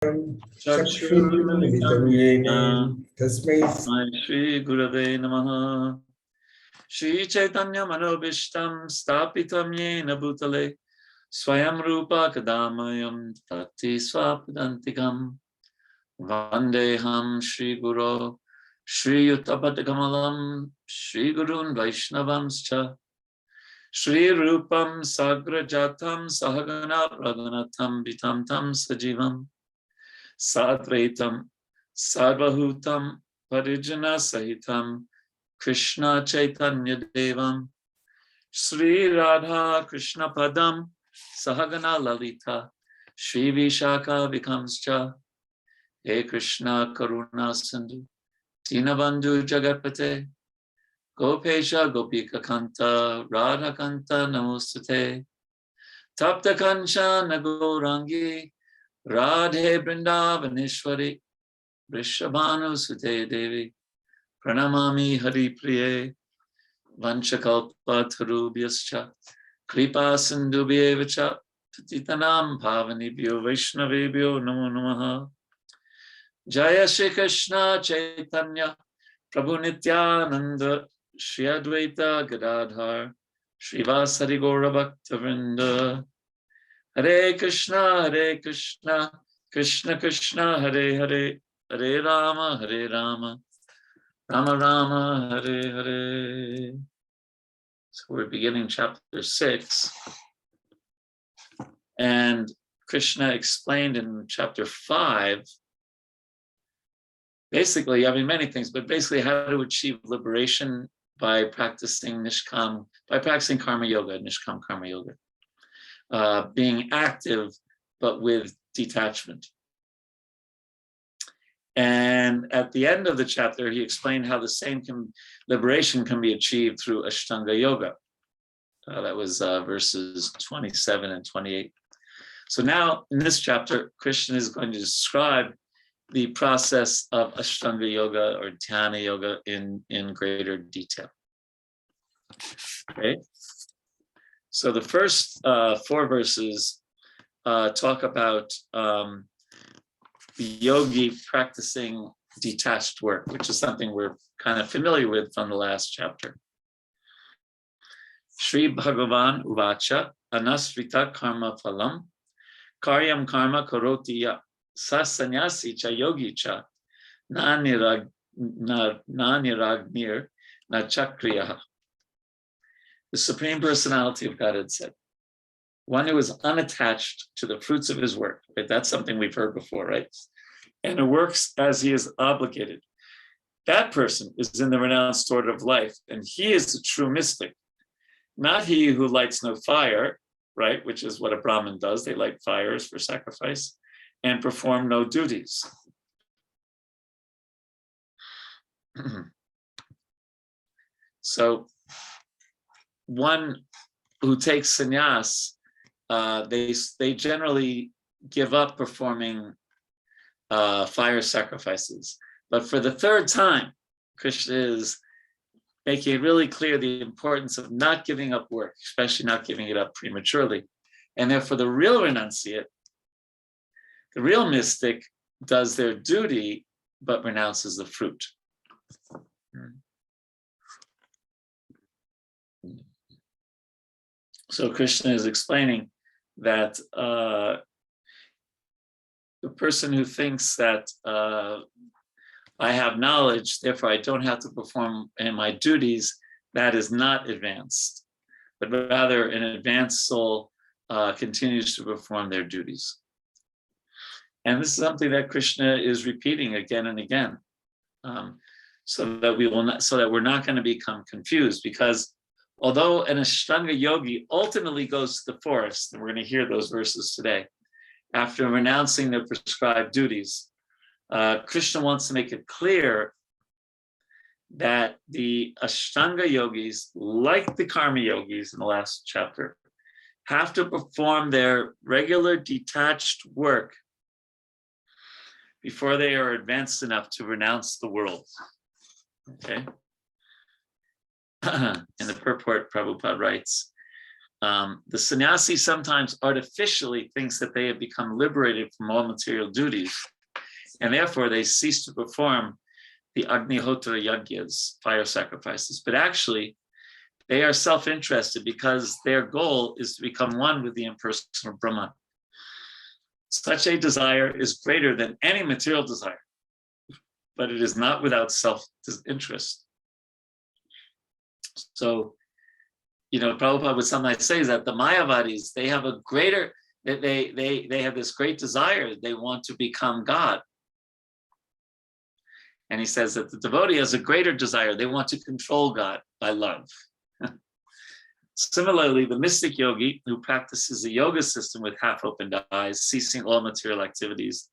चक्षुर्मिलितं येन तस्मै श्री गुरवे नमः। श्री चैतन्य मनोभीष्टं स्थापितं येन भूतले स्वयं रूपा कदामयं तत्ति स्वापदान्तिकं वन्देऽहं श्रीगुरो श्रीयुतपदकमलं श्रीगुरून् वैष्णवंश्च श्रीरूपं साग्रजातं सहगना रघुनाथं वितं तं सजीवं साद्वैतं सार्वभौतं परिजना सहितं कृष्ण चैतन्य देवं श्री राधा कृष्ण पदं सहगना ललिता श्री विशाखा विकंश्च हे कृष्ण करुणा सिंधु दीनबंधु जगत्पते गोपेश गोपिका कांत राधा कांत नमोस्तुते तप्त कंचन गौरांगी राधे वृंदावनेश्वरी वृषभानुसुते देवी प्रणमामि हरिप्रिये वंशकल्पतरुभ्यश्च कृपा सिन्धुभ्येव च पतितानां पावनेभ्यो वैष्णवेभ्यो नमो नमः। जय श्री कृष्ण चैतन्य प्रभु नित्यानंद श्री अद्वैत गदाधर श्रीवासरि गौर भक्तवृंद। हरे Krishna Krishna Krishna Hare Hare Hare Ram Ram Ram Hare Hare. So we're beginning chapter 6, and Krishna explained in chapter 5 basically, I mean, many things, but basically how to achieve liberation by practicing Nishkam, by practicing Karma Yoga, Nishkam Karma Yoga. Being active, but with detachment. And at the end of the chapter, he explained how the same liberation can be achieved through Ashtanga Yoga. That was verses 27 and 28. So now in this chapter, Krishna is going to describe the process of Ashtanga Yoga or Dhyana Yoga in greater detail. Okay. So the first 4 verses talk about the yogi practicing detached work, which is something we're kind of familiar with from the last chapter. Shri Bhagavan Uvacha Anasrita Karma Phalam Karyam Karma Karoti Ya Sa Sannyasi Cha Yogi Cha Na Niragnir Na Chakriyaha. The Supreme Personality of Godhead said, one who is unattached to the fruits of his work, right? That's something we've heard before, right? And who works as he is obligated. That person is in the renounced order of life, and he is the true mystic, not he who lights no fire, right? Which is what a Brahmin does. They light fires for sacrifice and perform no duties. So one who takes sannyas, they generally give up performing fire sacrifices. But for the 3rd time, Krishna is making it really clear the importance of not giving up work, especially not giving it up prematurely. And therefore the real renunciate, the real mystic, does their duty, but renounces the fruit. So Krishna is explaining that the person who thinks that I have knowledge, therefore I don't have to perform my duties, that is not advanced, but rather an advanced soul continues to perform their duties. And this is something that Krishna is repeating again and again, so that we're not going to become confused, because although an Ashtanga yogi ultimately goes to the forest, and we're going to hear those verses today, after renouncing their prescribed duties, Krishna wants to make it clear that the Ashtanga yogis, like the Karma yogis in the last chapter, have to perform their regular detached work before they are advanced enough to renounce the world. Okay? In the purport, Prabhupada writes, The sannyasi sometimes artificially thinks that they have become liberated from all material duties, and therefore they cease to perform the Agnihotra Yagyas, fire sacrifices. But actually, they are self-interested because their goal is to become one with the impersonal Brahman. Such a desire is greater than any material desire, but it is not without self-interest. So, Prabhupada would sometimes say that the Mayavadis, they have a greater, they have this great desire. They want to become God. And he says that the devotee has a greater desire. They want to control God by love. Similarly, the mystic yogi who practices the yoga system with half-opened eyes, ceasing all material activities,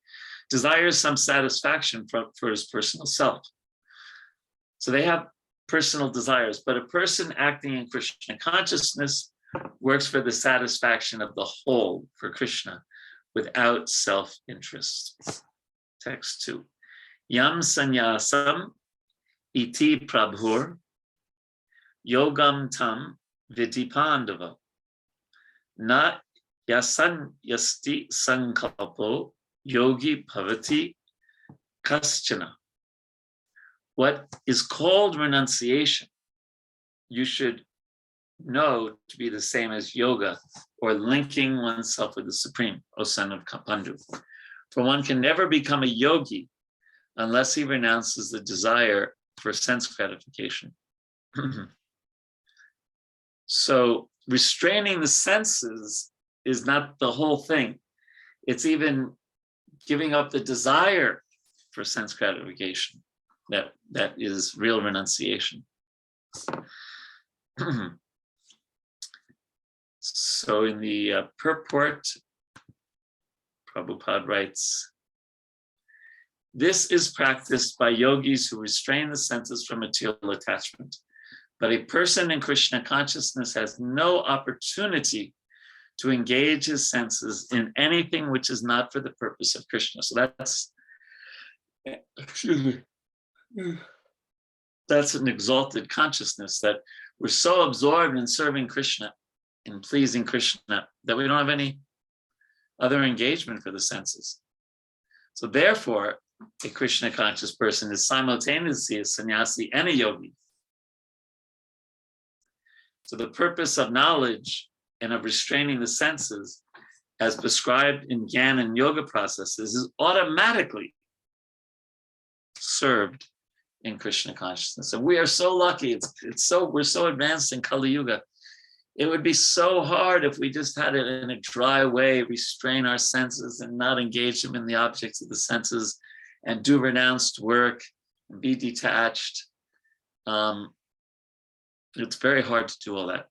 desires some satisfaction for his personal self. So they have personal desires, but a person acting in Krishna consciousness works for the satisfaction of the whole, for Krishna, without self-interest. Text 2. Yam sanyasam iti prabhur yogam tam vidipandava na yasan yasti sankalpo yogi bhavati kaschana. What is called renunciation, you should know to be the same as yoga, or linking oneself with the Supreme, O son of Pandu. For one can never become a yogi unless he renounces the desire for sense gratification. So restraining the senses is not the whole thing. It's even giving up the desire for sense gratification. That is real renunciation. So in the purport, Prabhupada writes, this is practiced by yogis who restrain the senses from material attachment. But a person in Krishna consciousness has no opportunity to engage his senses in anything which is not for the purpose of Krishna. So that's an exalted consciousness, that we're so absorbed in serving Krishna, in pleasing Krishna, that we don't have any other engagement for the senses. So therefore, a Krishna conscious person is simultaneously a sannyasi and a yogi. So the purpose of knowledge and of restraining the senses, as prescribed in Gyan and yoga processes, is automatically served in Krishna consciousness. And we are so lucky. We're so advanced in Kali Yuga. It would be so hard if we just had it in a dry way, restrain our senses and not engage them in the objects of the senses and do renounced work and be detached. It's very hard to do all that.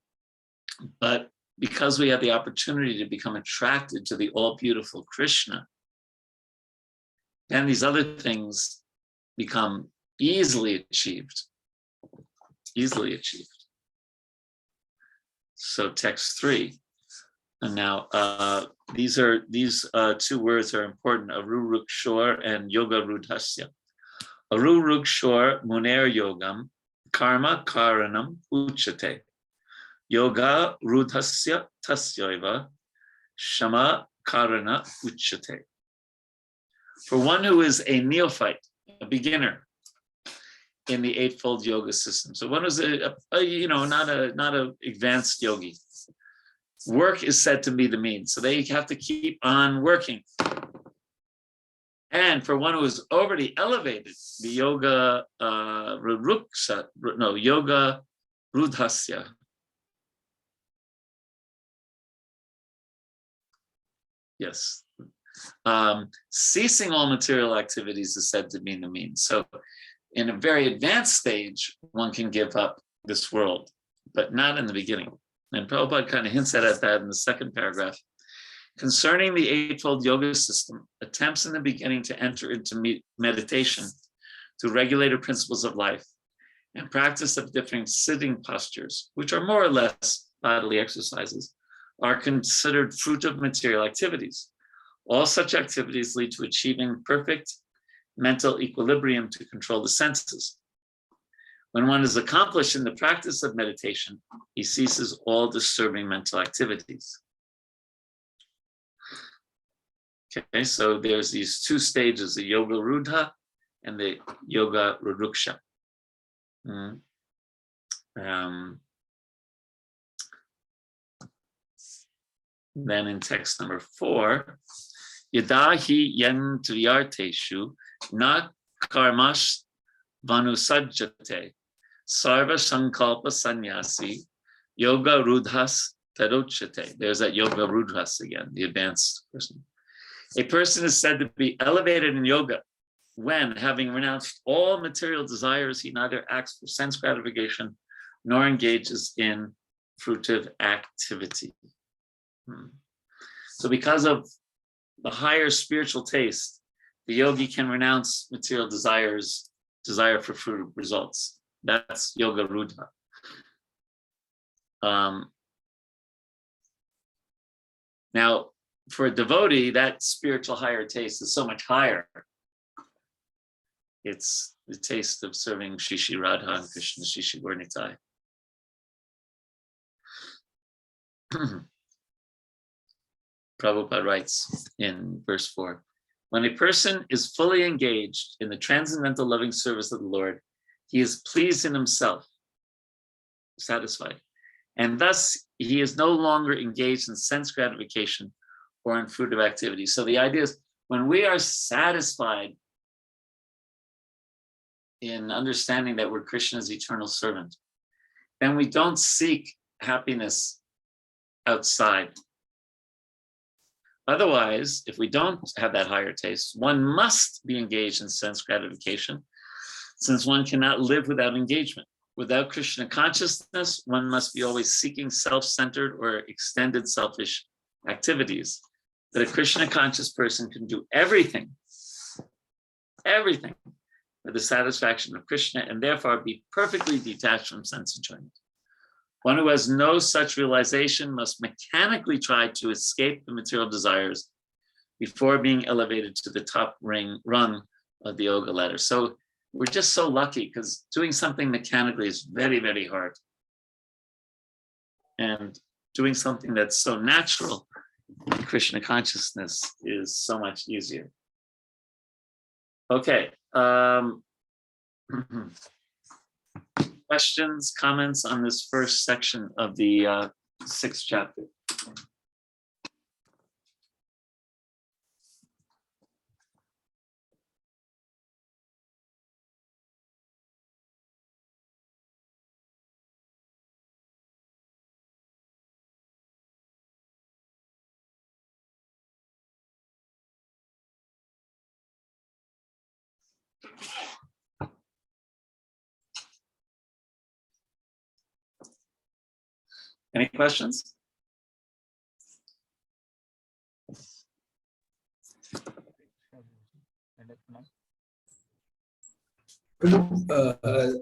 But because we have the opportunity to become attracted to the all-beautiful Krishna, then these other things become easily achieved. So text 3. And now these two words are important: arurukshor and yoga rudhasya. Arurukshor muner yogam karma karanam uchate. Yoga rudhasya tasyaiva shama karana uchate. For one who is a neophyte, a beginner in the eightfold yoga system, so one who's not a advanced yogi, work is said to be the means. So they have to keep on working. And for one who is already elevated, the yoga yoga rudhasya. Yes. Ceasing all material activities is said to be the means. So in a very advanced stage, one can give up this world, but not in the beginning. And Prabhupada kind of hints at that in the second paragraph. Concerning the eightfold yoga system, attempts in the beginning to enter into meditation through regulated principles of life and practice of different sitting postures, which are more or less bodily exercises, are considered fruit of material activities. All such activities lead to achieving perfect mental equilibrium to control the senses. When one is accomplished in the practice of meditation, he ceases all disturbing mental activities. Okay, so there's these two stages, the yoga rudha and the yoga ruruksha. Then in text number 4, yadahi yen triyarteshu na karmash vanusajjate sarva sankalpa sannyasi yoga rudhas tarochate. There's that yoga rudhas again, the advanced person. A person is said to be elevated in yoga when, having renounced all material desires, he neither acts for sense gratification nor engages in fruitive activity. So because of the higher spiritual taste, the yogi can renounce material desires, desire for fruitive results. That's yoga rudha. Now, for a devotee, that spiritual higher taste is so much higher. It's the taste of serving Shishi Radha and Krishna Shishi Gornitai. Prabhupada writes in verse 4, when a person is fully engaged in the transcendental loving service of the Lord, he is pleased in himself, satisfied, and thus he is no longer engaged in sense gratification or in fruitive activity. So the idea is when we are satisfied in understanding that we're Krishna's eternal servant, then we don't seek happiness outside. Otherwise, if we don't have that higher taste, one must be engaged in sense gratification, since one cannot live without engagement. Without Krishna consciousness, one must be always seeking self-centered or extended selfish activities. But a Krishna conscious person can do everything for the satisfaction of Krishna and therefore be perfectly detached from sense enjoyment. One who has no such realization must mechanically try to escape the material desires before being elevated to the top rung of the yoga ladder. So we're just so lucky because doing something mechanically is very, very hard. And doing something that's so natural, Krishna consciousness, is so much easier. Okay. Questions, comments on this first section of the 6th chapter? Any questions?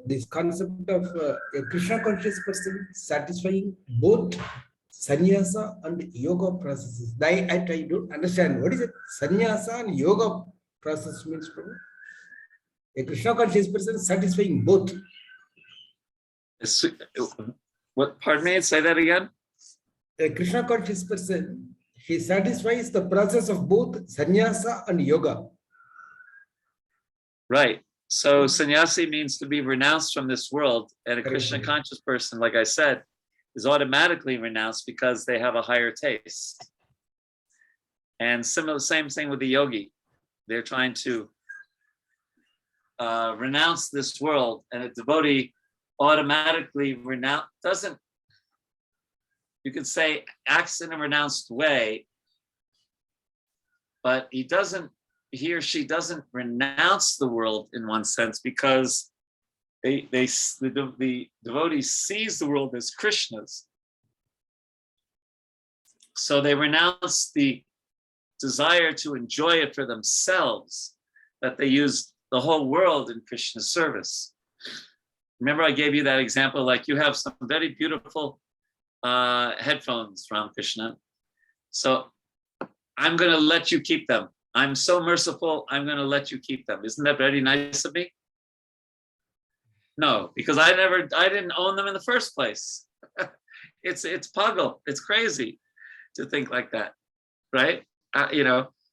This concept of a Krishna conscious person satisfying both sannyasa and yoga processes. I try to understand what is it sannyasa and yoga process means. Prabhu? A Krishna conscious person satisfying both. What? Pardon me. Say that again. A Krishna conscious person, he satisfies the process of both sannyasa and yoga. Right. So sannyasi means to be renounced from this world, and a Krishna conscious person, like I said, is automatically renounced because they have a higher taste. And same thing with the yogi. They're trying to renounce this world, and a devotee automatically doesn't, you could say, acts in a renounced way, but he or she doesn't renounce the world in one sense, because the devotee sees the world as Krishna's. So they renounce the desire to enjoy it for themselves, that they use the whole world in Krishna's service. Remember, I gave you that example, like you have some very beautiful headphones from Krishna. So I'm going to let you keep them. I'm so merciful, I'm going to let you keep them. Isn't that very nice of me? No, because I didn't own them in the first place. It's puggle. It's crazy to think like that, right?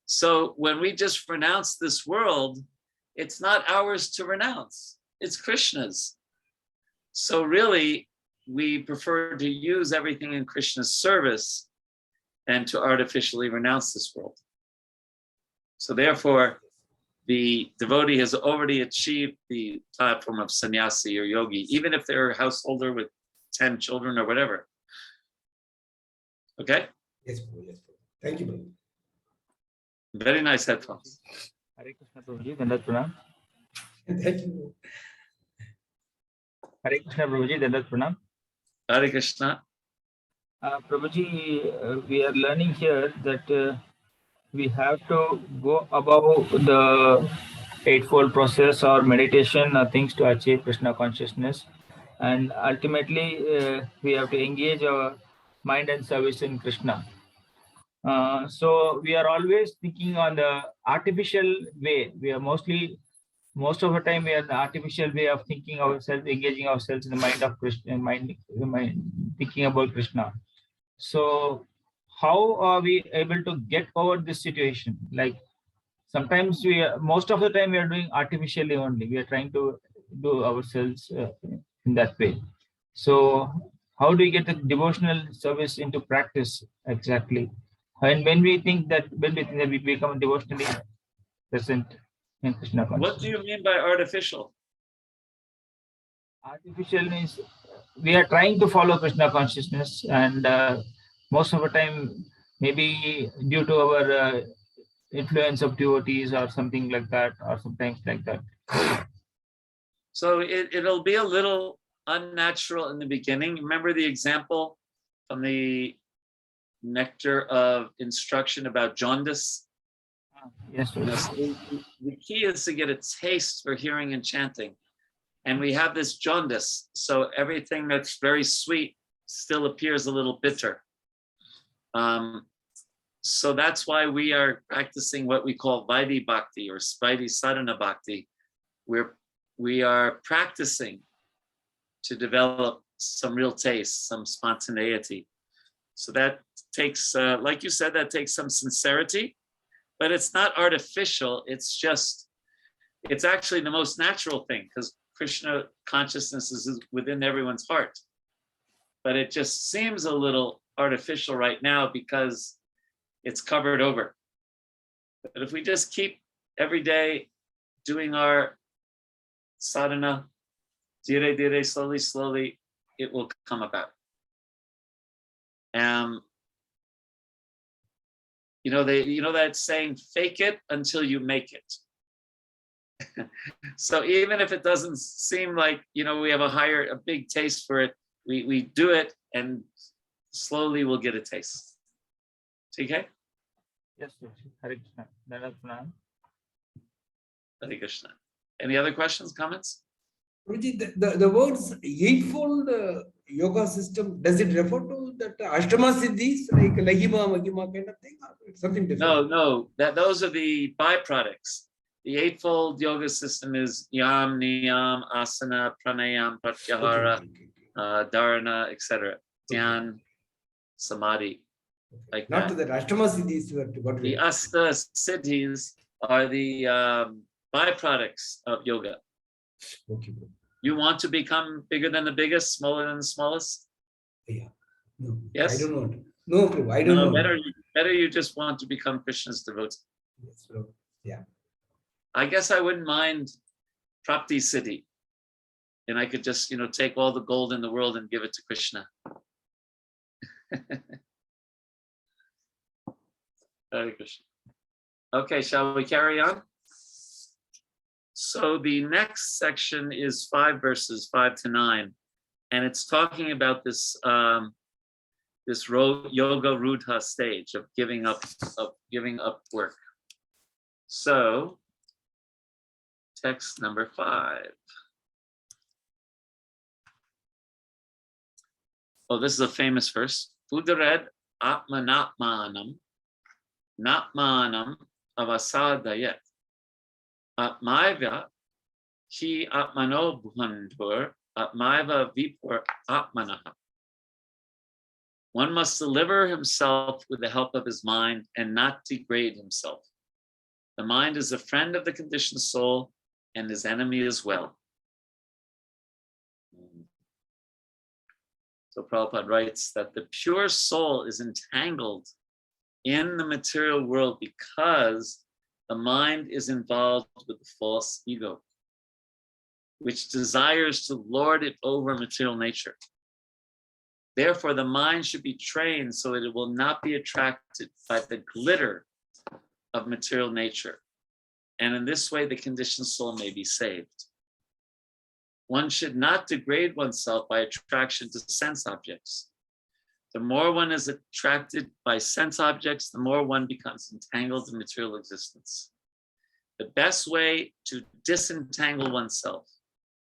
So when we just renounce this world, it's not ours to renounce. It's Krishna's. So really, we prefer to use everything in Krishna's service and to artificially renounce this world. So therefore, the devotee has already achieved the platform of sannyasi or yogi, even if they're a householder with 10 children or whatever. Okay? Yes, Prabhu. Yes, Prabhu. Thank you, Prabhu. Very nice headphones. Hare Krishna Prabhuji, Dandat Pranam. Thank you. Hare Krishna Prabhuji, Dandat Pranam. Hare Krishna. Prabhuji, we are learning here that we have to go above the eightfold process or meditation or things to achieve Krishna consciousness, and ultimately we have to engage our mind and service in Krishna. So we are always thinking on the artificial way. We are most of the time we are the artificial way of thinking ourselves, engaging ourselves in the mind of Krishna, thinking about Krishna. So how are we able to get over this situation? Like sometimes most of the time we are doing artificially only. We are trying to do ourselves in that way. So how do we get the devotional service into practice exactly? And when we think that we become devotionally present in Krishna consciousness. What do you mean by artificial? Artificial means we are trying to follow Krishna consciousness, and most of the time, maybe due to our influence of devotees or something like that, or sometimes like that. So it'll be a little unnatural in the beginning. Remember the example from the nectar of instruction about jaundice? Yes, sir. The key is to get a taste for hearing and chanting. And we have this jaundice. So everything that's very sweet still appears a little bitter. So that's why we are practicing what we call Vaidhi Bhakti or Vaidhi Sadhana Bhakti, where we are practicing to develop some real taste, some spontaneity. So that takes, like you said, that takes some sincerity, but it's not artificial. It's actually the most natural thing because Krishna consciousness is within everyone's heart. But it just seems a little artificial right now because it's covered over. But if we just keep every day doing our sadhana, dire, dire, slowly, slowly, it will come about. You know that saying, fake it until you make it. So even if it doesn't seem like, we have a big taste for it, we do it and slowly we'll get a taste. Okay? Yes, sir. Hare Krishna. Dandat Pranam. Hare Krishna. Any other questions, comments? Prabhuji, the words eightfold yoga system, does it refer to that Ashtama Siddhis, like Lahima, Mahima kind of thing, or something different? No, those are the byproducts. The eightfold yoga system is Yam, Niyam, Asana, Pranayam, Pratyahara, Dharana, etc. Dhyan, Samadhi. Like Not that. to the Ashtama Siddhis. The Asta Siddhis are the byproducts of yoga. Okay, bro. You want to become bigger than the biggest, smaller than the smallest? Yeah. No, Yes? I don't know. No, Prabhu, I don't know. Better you just want to become Krishna's devotee. Yes, Prabhu. Yeah. I guess I wouldn't mind Prapti Siddhi. And I could just, take all the gold in the world and give it to Krishna. Hare Krishna. Okay, shall we carry on? So the next section is 5 verses 5 to 9, and it's talking about this yoga rudha stage of giving up work. So text number 5. Oh, this is a famous verse. Udared atmanatmanam natmanam avasadayet. Atmaivya Hi atmano bhuvandur atmaiva vipur atmanaha. One must deliver himself with the help of his mind and not degrade himself. The mind is a friend of the conditioned soul and his enemy as well. So Prabhupada writes that the pure soul is entangled in the material world because the mind is involved with the false ego, which desires to lord it over material nature. Therefore, the mind should be trained so that it will not be attracted by the glitter of material nature. And in this way, the conditioned soul may be saved. One should not degrade oneself by attraction to sense objects. The more one is attracted by sense objects, the more one becomes entangled in material existence. The best way to disentangle oneself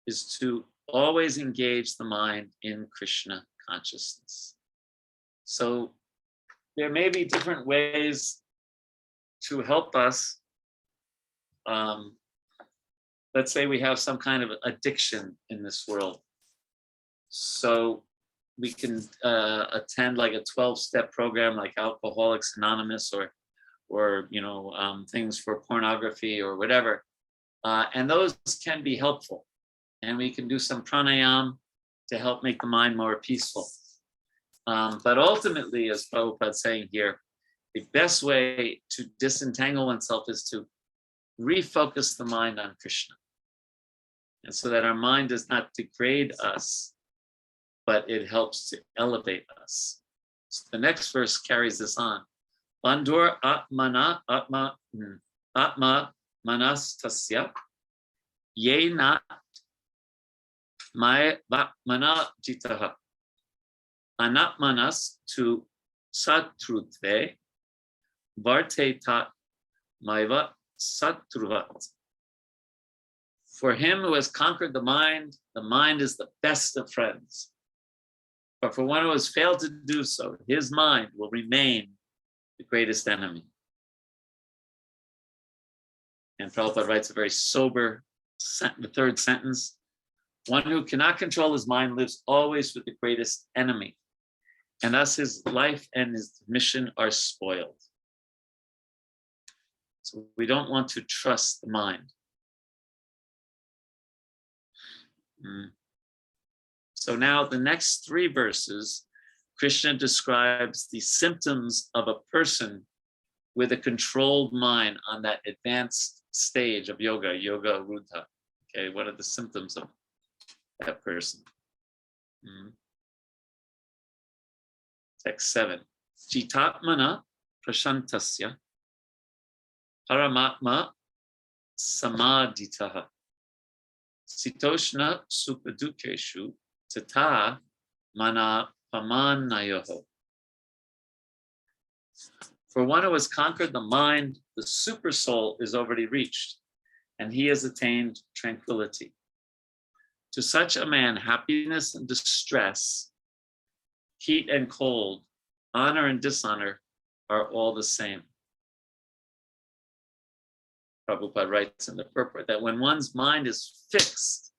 is to always engage the mind in Krishna consciousness. So there may be different ways to help us. Let's say we have some kind of addiction in this world. So we can attend like a 12-step program like Alcoholics Anonymous or things for pornography or whatever. And those can be helpful. And we can do some pranayam to help make the mind more peaceful. But ultimately, as Prabhupada's saying here, the best way to disentangle oneself is to refocus the mind on Krishna. And so that our mind does not degrade us, but it helps to elevate us. So the next verse carries this on. Bandhur atmana atma manastasya yena mana jitaha anatmanas tu satrutve vartetat maiva satruvat. For him who has conquered the mind is the best of friends. But for one who has failed to do so, his mind will remain the greatest enemy. And Prabhupada writes a very sober, the third sentence. One who cannot control his mind lives always with the greatest enemy. And thus his life and his mission are spoiled. So we don't want to trust the mind. So now the next 3 verses, Krishna describes the symptoms of a person with a controlled mind on that advanced stage of yoga rudha. Okay, what are the symptoms of that person? Text 7. Jitatmana prashantasya paramatma samadhitaha sitoshna supadukeshu tata mana pamanayoho. For one who has conquered the mind, the super soul is already reached, and he has attained tranquility. To such a man, happiness and distress, heat and cold, honor and dishonor are all the same. Prabhupada writes in the purport that when one's mind is fixed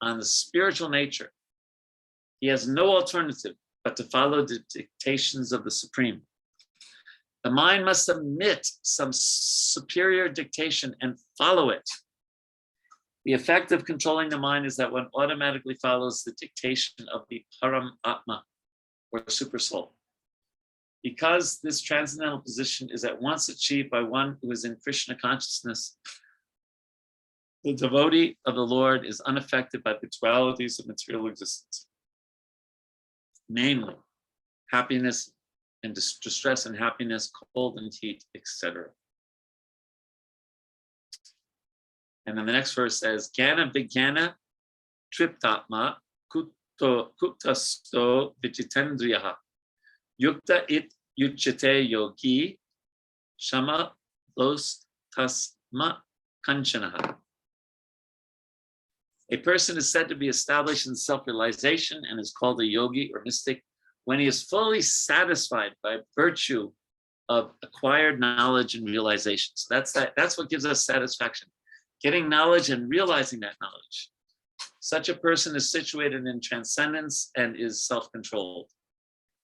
on the spiritual nature, he has no alternative but to follow the dictations of the Supreme. The mind must admit some superior dictation and follow it. The effect of controlling the mind is that one automatically follows the dictation of the Param Atma, or super soul. Because this transcendental position is at once achieved by one who is in Krishna consciousness, the devotee of the Lord is unaffected by the dualities of material existence, namely happiness and distress and happiness, cold and heat, etc. And then the next verse says, Jnana Vijnana Triptatma Kutasto Vichitendriyaha Yukta it Yuchate Yogi Shama Los Tasma Kanchanaha. A person is said to be established in self-realization and is called a yogi or mystic when he is fully satisfied by virtue of acquired knowledge and realization. So that's what gives us satisfaction. getting knowledge and realizing that knowledge. Such a person is situated in transcendence and is self-controlled.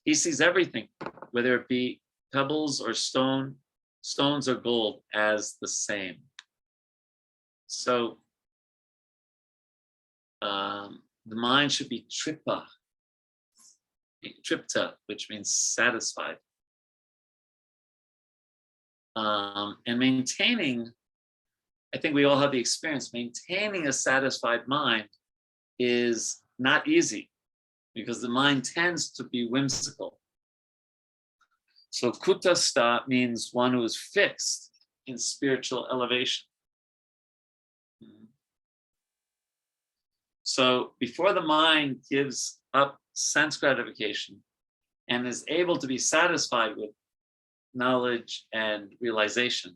He sees everything, whether it be pebbles or stones or gold, as the same. So the mind should be tripta, which means satisfied. And maintaining, I think we all have the experience, maintaining a satisfied mind is not easy because the mind tends to be whimsical. So kutastha means one who is fixed in spiritual elevation. So before the mind gives up sense gratification and is able to be satisfied with knowledge and realization,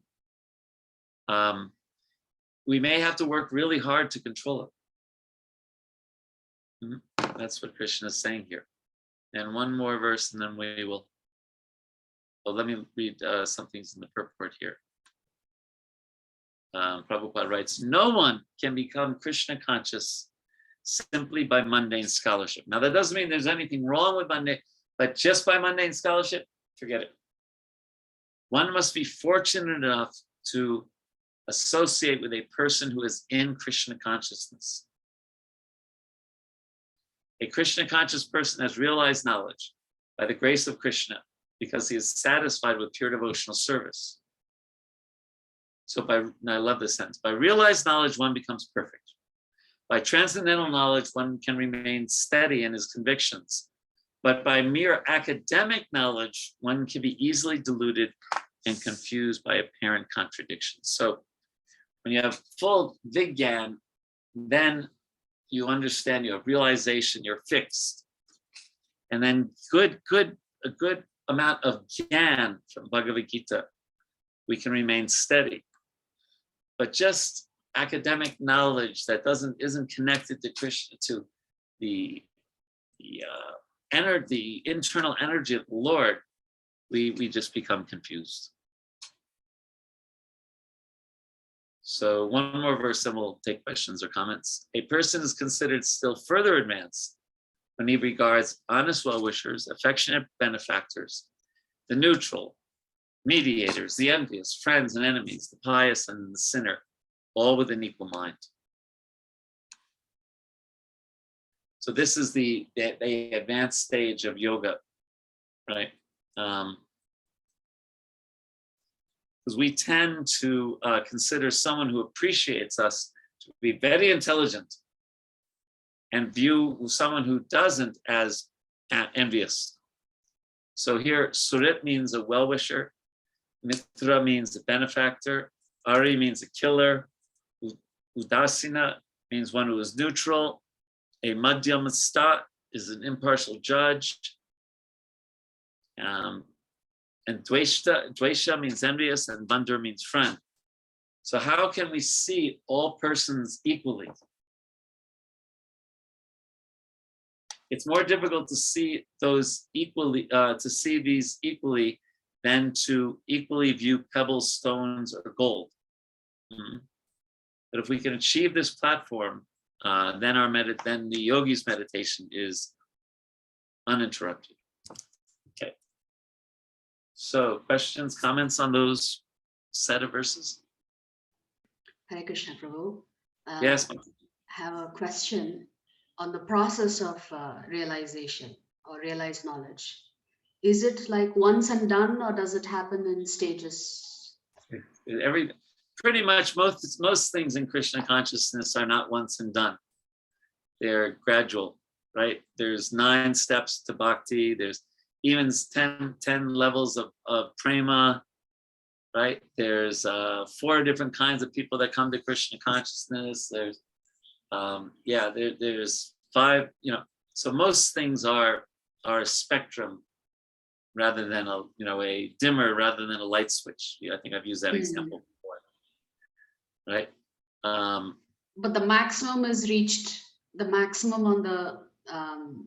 we may have to work really hard to control it. That's what Krishna is saying here. And one more verse and then we will, well, let me read something in the purport here. Prabhupada writes, no one can become Krishna conscious simply by mundane scholarship. Now that doesn't mean there's anything wrong with mundane, but just by mundane scholarship, forget it. One must be fortunate enough to associate with a person who is in Krishna consciousness. A Krishna conscious person has realized knowledge by the grace of Krishna because he is satisfied with pure devotional service. So and I love this sentence, by realized knowledge, one becomes perfect. By transcendental knowledge, one can remain steady in his convictions. But by mere academic knowledge, one can be easily deluded and confused by apparent contradictions. So when you have full vigyan, then you understand, you have realization, you're fixed. And then a good amount of gyan from Bhagavad Gita, we can remain steady. But just academic knowledge that isn't connected to Krishna, to the internal energy of the Lord, we just become confused. So one more verse and we'll take questions or comments. A person is considered still further advanced when he regards honest well-wishers, affectionate benefactors, the neutral, mediators, the envious, friends and enemies, the pious and the sinner, all with an equal mind. So this is the advanced stage of yoga, right? Because we tend to consider someone who appreciates us to be very intelligent and view someone who doesn't as envious. So here, Surit means a well-wisher, Mitra means a benefactor, Ari means a killer, Udasina means one who is neutral, a Madhyamasta is an impartial judge, and Dvesha means envious, and Bandhur means friend. So how can we see all persons equally? It's more difficult to see those equally, these equally, than to equally view pebbles, stones, or gold. But if we can achieve this platform, then the yogi's meditation is uninterrupted. Okay. So questions, comments on those set of verses? Hare Krishna, Prabhu. Yes. I have a question on the process of realization or realized knowledge. Is it like once and done, or does it happen in stages? Pretty much most things in Krishna consciousness are not once and done. They're gradual, right? There's 9 steps to bhakti. There's even 10 levels of prema, right? There's 4 different kinds of people that come to Krishna consciousness. There's there's 5, so most things are a spectrum rather than a dimmer rather than a light switch. I think I've used that example before, right? But the maximum is reached, the maximum on the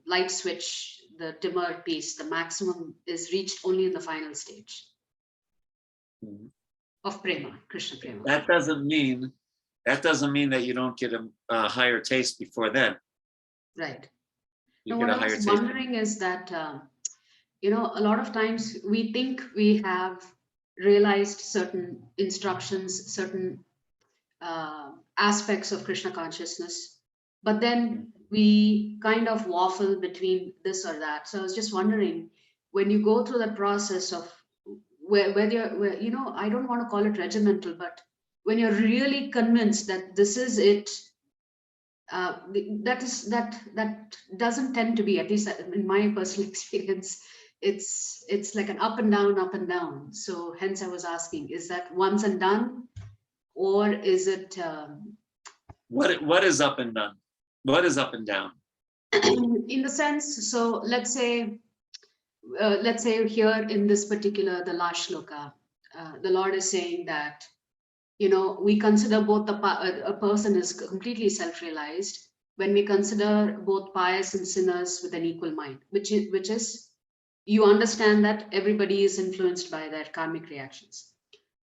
light switch, the dimmer piece, the maximum is reached only in the final stage of prema, Krishna prema. That doesn't mean that doesn't mean that you don't get a higher taste before then. Right. You Now, get what a I higher was taste. wondering is that, you know, a lot of times we think we have realized certain instructions, certain aspects of Krishna consciousness, but then we kind of waffle between this or that. So I was just wondering, when you go through that process of where you know, I don't want to call it regimental, but when you're really convinced that this is it, that doesn't tend to be, at least in my personal experience, it's like an up and down, up and down. So hence I was asking, is that once and done, or is it What is up and done? What is up and down? in the sense, so let's say here in this particular, the last shloka, the Lord is saying that, you know, we consider both a person is completely self-realized when we consider both pious and sinners with an equal mind, which is you understand that everybody is influenced by their karmic reactions.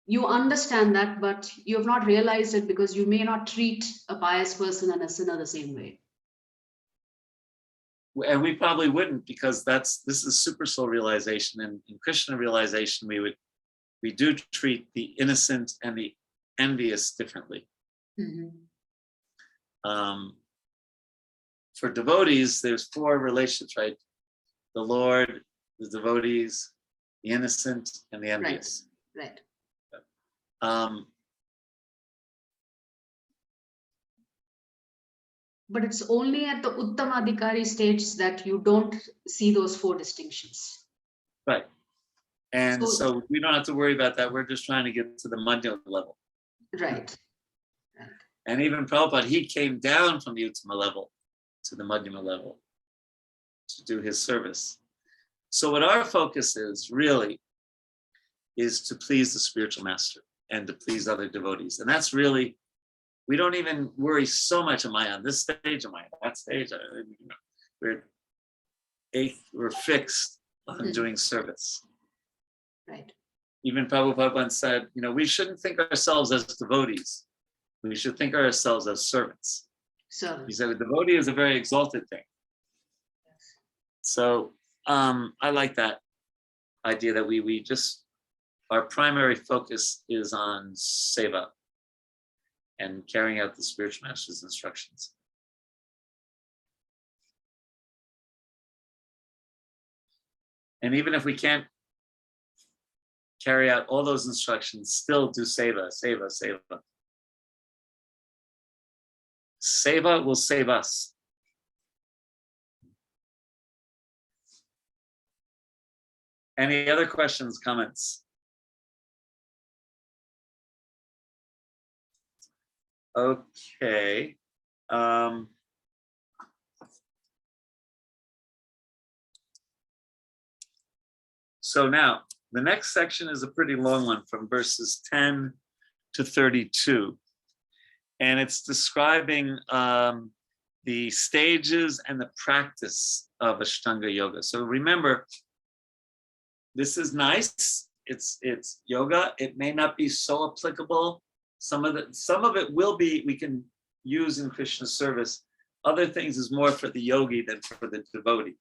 You understand that, but you have not realized it because you may not treat a pious person and a sinner the same way. And we probably wouldn't, because this is super soul realization, and in Krishna realization we do treat the innocent and the envious differently. Mm-hmm. For devotees, there's 4 relationships, right? The Lord, the devotees, the innocent, and the envious. Right. But it's only at the Uttamadhikari stage that you don't see those 4 distinctions. Right. And So- so we don't have to worry about that. We're just trying to get to the Madhya level. Right. And even Prabhupada, he came down from the Uttama level to the Madhyama level to do his service. So what our focus is really is to please the spiritual master and to please other devotees. And that's really, we don't even worry so much, am I on this stage, am I on that stage? We're fixed on doing service. Right. Even Prabhupada once said, you know, we shouldn't think ourselves as devotees. We should think ourselves as servants. So He said a devotee is a very exalted thing. So I like that idea that we just, our primary focus is on seva and carrying out the spiritual master's instructions. And even if we can't carry out all those instructions, still do seva, seva, seva. Seva will save us. Any other questions, comments? Okay. So now, the next section is a pretty long one, from verses 10 to 32. And it's describing the stages and the practice of Ashtanga yoga. So remember, this is nice. It's yoga. It may not be so applicable. Some of it will be, we can use in Krishna service. Other things is more for the yogi than for the devotee.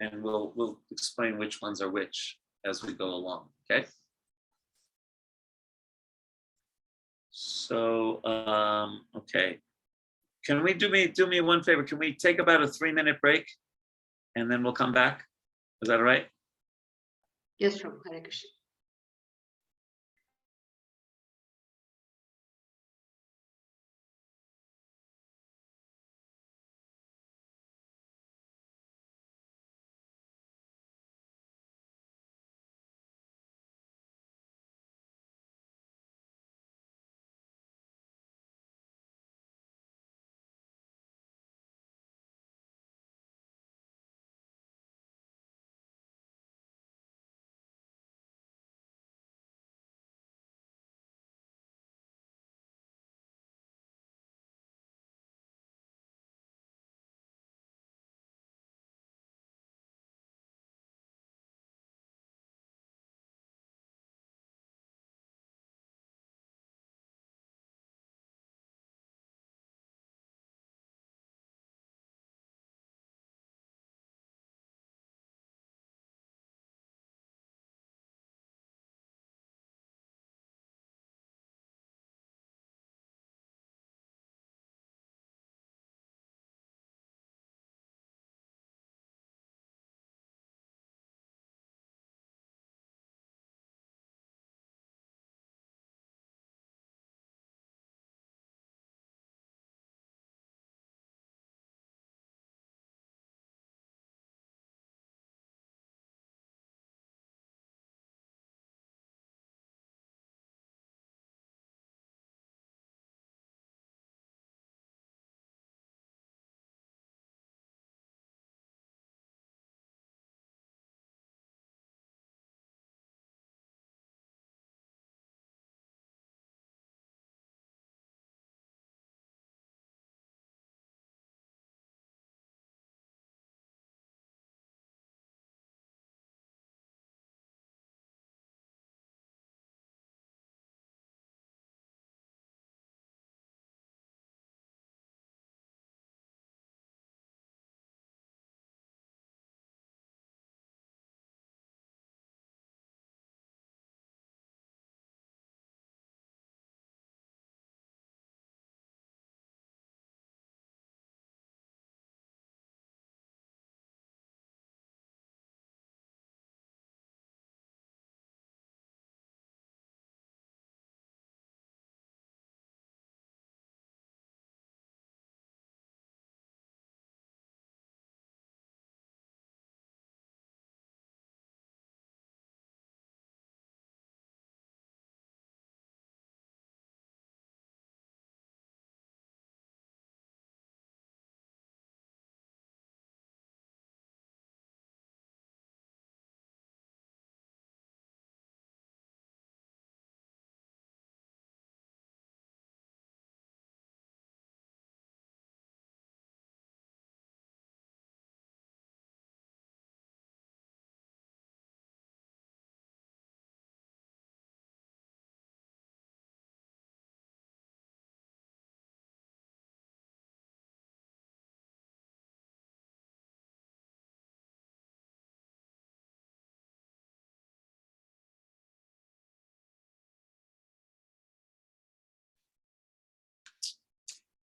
And we'll explain which ones are which as we go along, okay? So, okay. Can we do me one favor? Can we take about a 3-minute break and then we'll come back? Is that all right? yes, Prabhu, Hare Krishna.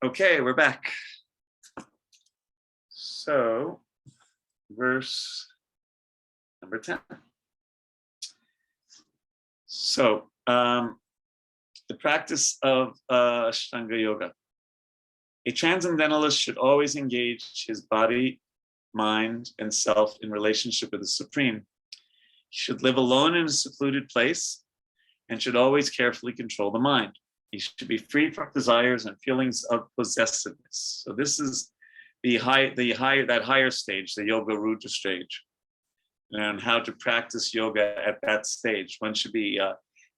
Okay, we're back. So, verse number 10. So, the practice of Ashtanga Yoga. A transcendentalist should always engage his body, mind, and self in relationship with the Supreme. He should live alone in a secluded place and should always carefully control the mind. He should be free from desires and feelings of possessiveness. So this is that higher stage, the Yoga Rudra stage, and how to practice yoga at that stage. One should be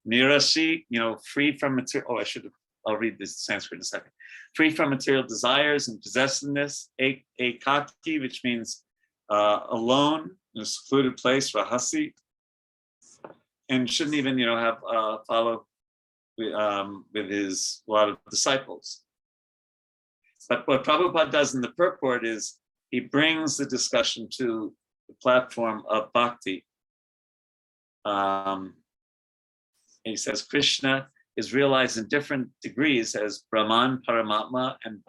nirasi, free from material. I'll read this Sanskrit in a second. Free from material desires and possessiveness. Ekaki, which means alone in a secluded place. Rahasi, and shouldn't even have follow with a lot of disciples. But what Prabhupada does in the purport is he brings the discussion to the platform of bhakti. And he says Krishna is realized in different degrees as Brahman, Paramatma, and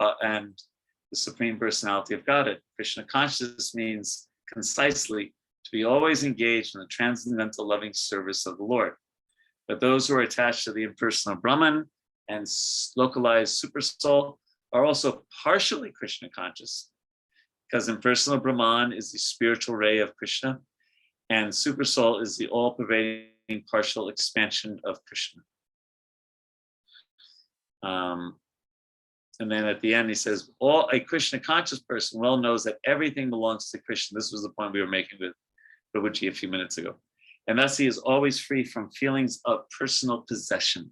the Supreme Personality of Godhead. Krishna consciousness means concisely to be always engaged in the transcendental loving service of the Lord. But those who are attached to the impersonal Brahman and localized supersoul are also partially Krishna conscious, because impersonal Brahman is the spiritual ray of Krishna, and supersoul is the all-pervading partial expansion of Krishna. And then at the end he says, a Krishna conscious person well knows that everything belongs to Krishna. This was the point we were making with Prabhuji a few minutes ago. And thus he is always free from feelings of personal possession,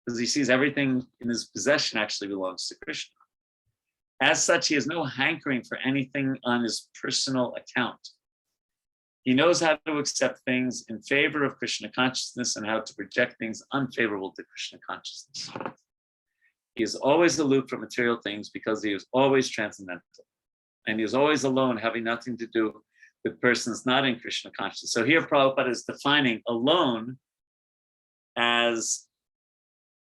because he sees everything in his possession actually belongs to Krishna. As such, he has no hankering for anything on his personal account. He knows how to accept things in favor of Krishna consciousness and how to reject things unfavorable to Krishna consciousness. He is always aloof from material things because he is always transcendental. And he is always alone, having nothing to do with persons not in Krishna consciousness. So here Prabhupada is defining alone as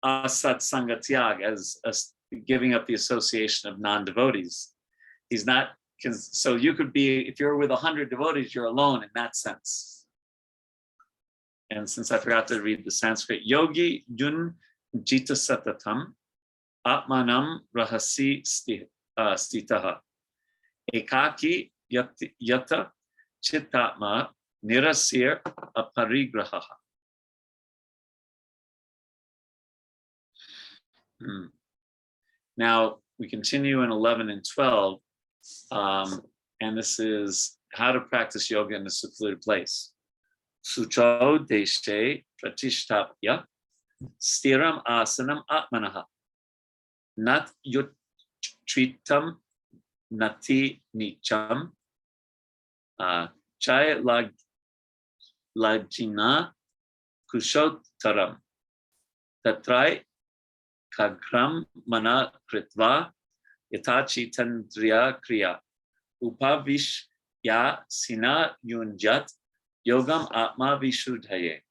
asat sangatyag, as giving up the association of non-devotees. He's not, so you could be, if you're with 100 devotees, you're alone in that sense. And since I forgot to read the Sanskrit, yogi yun jita satatam atmanam rahasi stitaha ekaki yata chittatma nirasir aparigraha. Now we continue in 11 and 12, and this is how to practice yoga in a secluded place. Sucho deshe pratishtapya stiram asanam atmanaha nat yutritam nati nicham chai lajina kushotaram tatrai kagram mana kritva yatachi tandriya kriya upavish ya sina yunjat yogam atma vishuddhaye.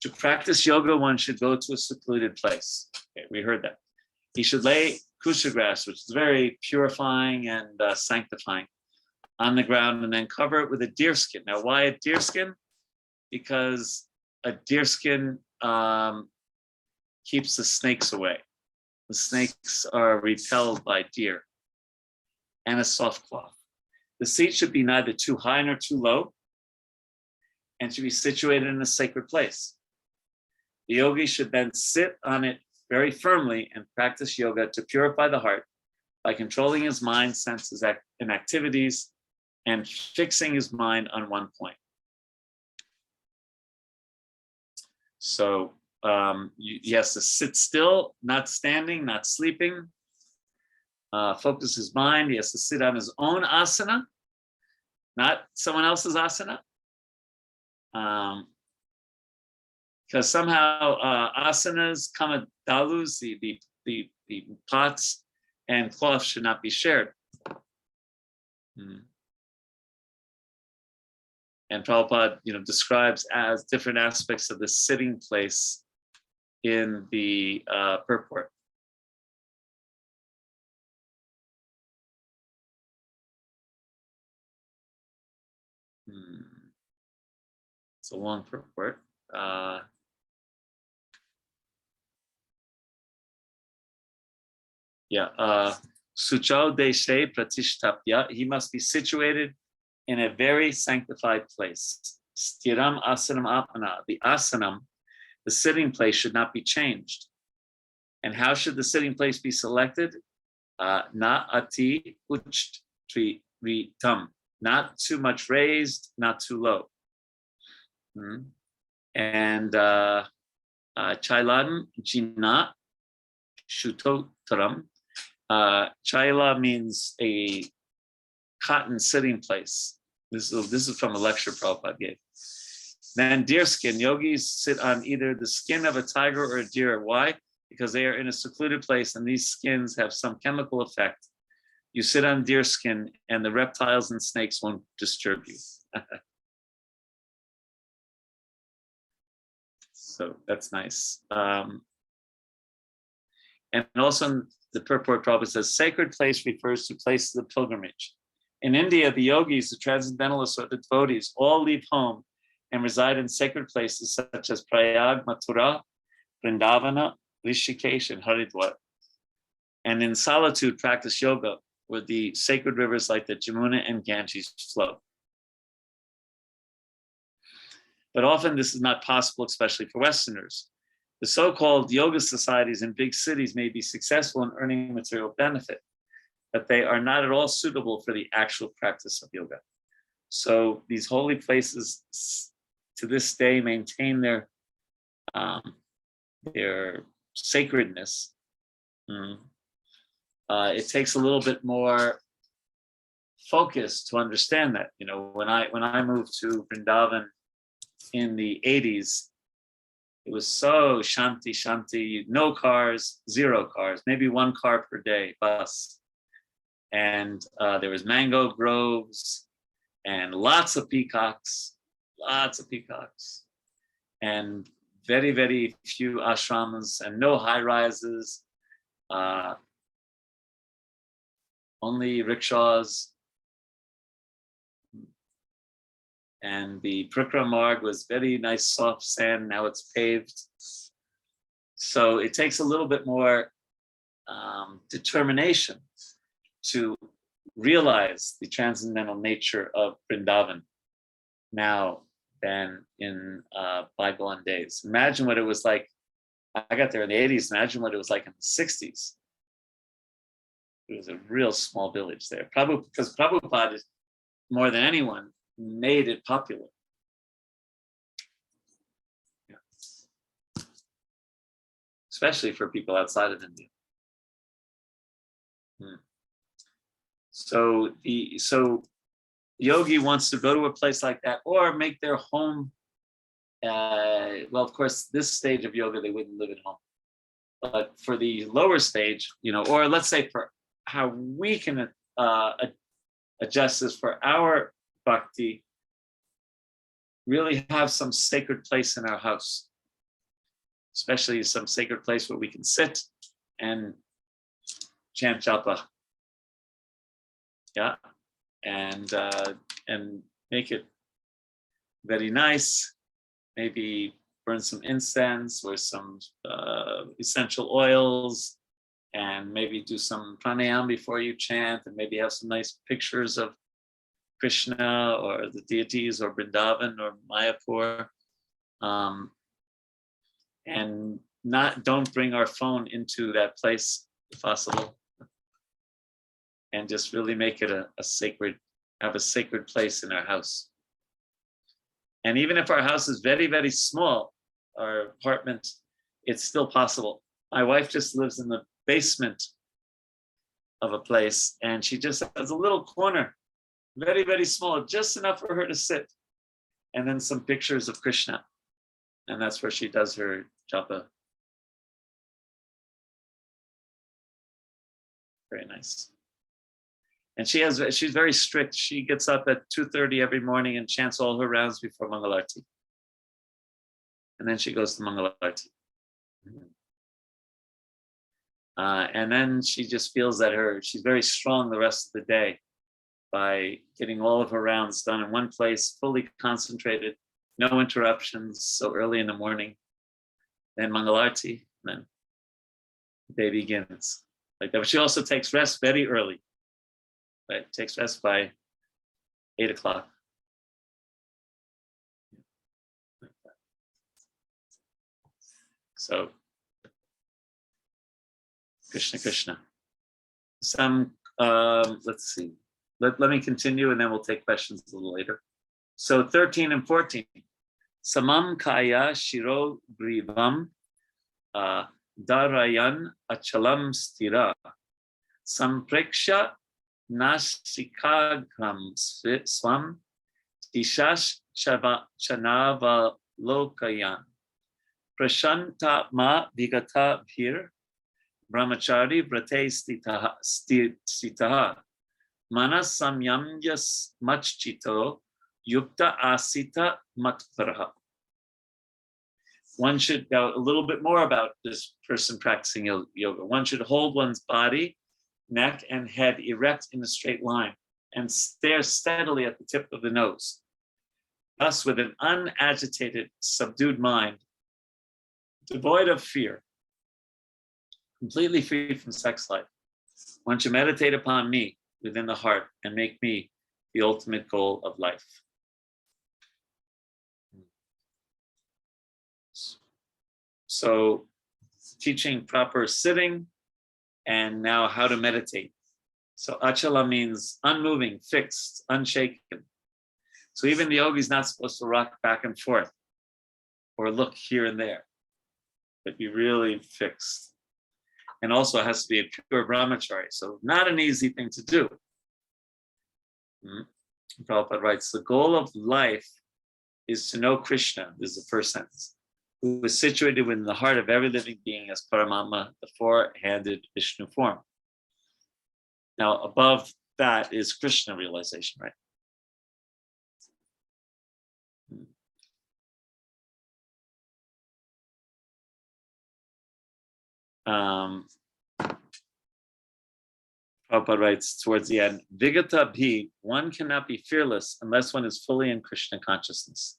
To practice yoga, one should go to a secluded place. Okay, we heard that. He should lay kusha grass, which is very purifying and sanctifying, on the ground and then cover it with a deer skin. Now, why a deer skin? Because a deer skin keeps the snakes away. The snakes are repelled by deer. And a soft cloth. The seat should be neither too high nor too low and should be situated in a sacred place. The yogi should then sit on it very firmly and practice yoga to purify the heart by controlling his mind, senses, and activities and fixing his mind on one point. So he has to sit still, not standing, not sleeping, focus his mind. He has to sit on his own asana, not someone else's asana. Because somehow asanas, kamadalus, the pots and cloths should not be shared. And Prabhupada, describes as different aspects of the sitting place in the purport. It's a long purport. Sucho deshe pratishtapya, he must be situated in a very sanctified place. Stiram asanam apana, the asanam, the sitting place should not be changed. And how should the sitting place be selected? Na ati uchtritam, not too much raised, not too low. And chailan jina shutotaram. Chaila means a cotton sitting place. This is from a lecture Prabhupada gave. Then deer skin. Yogis sit on either the skin of a tiger or a deer. Why? Because they are in a secluded place and these skins have some chemical effect. You sit on deer skin and the reptiles and snakes won't disturb you. So that's nice. And also the purport Prabhupada says, sacred place refers to places of pilgrimage. In India, the yogis, the transcendentalists, or the devotees all leave home and reside in sacred places such as Prayag, Mathura, Vrindavana, Rishikesh, and Haridwar. And in solitude, practice yoga, where the sacred rivers like the Jamuna and Ganges flow. But often this is not possible, especially for Westerners. The so-called yoga societies in big cities may be successful in earning material benefit, but they are not at all suitable for the actual practice of yoga. So these holy places to this day maintain their sacredness. It takes a little bit more focus to understand that. You know, when I moved to Vrindavan in the 80s, it was so shanti, no cars, 0 cars, maybe 1 car per day, bus. And there was mango groves and lots of peacocks, and very, very few ashrams and no high rises, only rickshaws. And the Prakram Marg was very nice, soft sand. Now it's paved. So it takes a little bit more determination to realize the transcendental nature of Vrindavan now than in bygone days. Imagine what it was like. I got there in the 80s. Imagine what it was like in the 60s. It was a real small village there. Because Prabhupada, more than anyone, made it popular. Yeah. Especially for people outside of India. So yogi wants to go to a place like that or make their home. Well, of course, this stage of yoga, they wouldn't live at home. But for the lower stage, you know, or let's say for how we can adjust this for our bhakti, really have some sacred place in our house, especially some sacred place where we can sit and chant japa. Yeah, and make it very nice. Maybe burn some incense or some essential oils, and maybe do some pranayama before you chant, and maybe have some nice pictures of Krishna or the deities or Vrindavan or Mayapur, and don't bring our phone into that place if possible, and just really make it a sacred place in our house. And even if our house is very, very small, our apartment, it's still possible. My wife just lives in the basement of a place, and she just has a little corner, very, very small, just enough for her to sit, and then some pictures of Krishna. And that's where she does her japa. Very nice. And she's very strict. She gets up at 2:30 every morning and chants all her rounds before Mangalarti. And then she goes to Mangalarti. And then she just feels that she's very strong the rest of the day by getting all of her rounds done in one place, fully concentrated, no interruptions, so early in the morning, then Mangalarti, then the day begins. Like that. But she also takes rest very early. Right? Takes rest by 8 o'clock. So, Krishna, Krishna. Some, let's see. Let me continue and then we'll take questions a little later. So 13 and 14. Samam kaya shiro grivam darayan achalam stira sampreksha nashikagram swam ishash chanava lokayan prashanta ma vigata bhir brahmachari vrate stitaha manas samyamyas machchito yukta asita matpraha. One should know a little bit more about this person practicing yoga. One should hold one's body, neck, and head erect in a straight line and stare steadily at the tip of the nose. Thus, with an unagitated, subdued mind, devoid of fear, completely free from sex life, one should meditate upon me within the heart and make me the ultimate goal of life. So, teaching proper sitting and now how to meditate. So, achala means unmoving, fixed, unshaken. So, even the yogi is not supposed to rock back and forth or look here and there, but be really fixed. And also, it has to be a pure brahmachari. So, not an easy thing to do. Prabhupada writes, the goal of life is to know Krishna. This is the first sentence. Who is situated within the heart of every living being as Paramatma, the four-handed Vishnu form. Now, above that is Krishna realization, right? Prabhupada writes towards the end, Vigata bhi, one cannot be fearless unless one is fully in Krishna consciousness.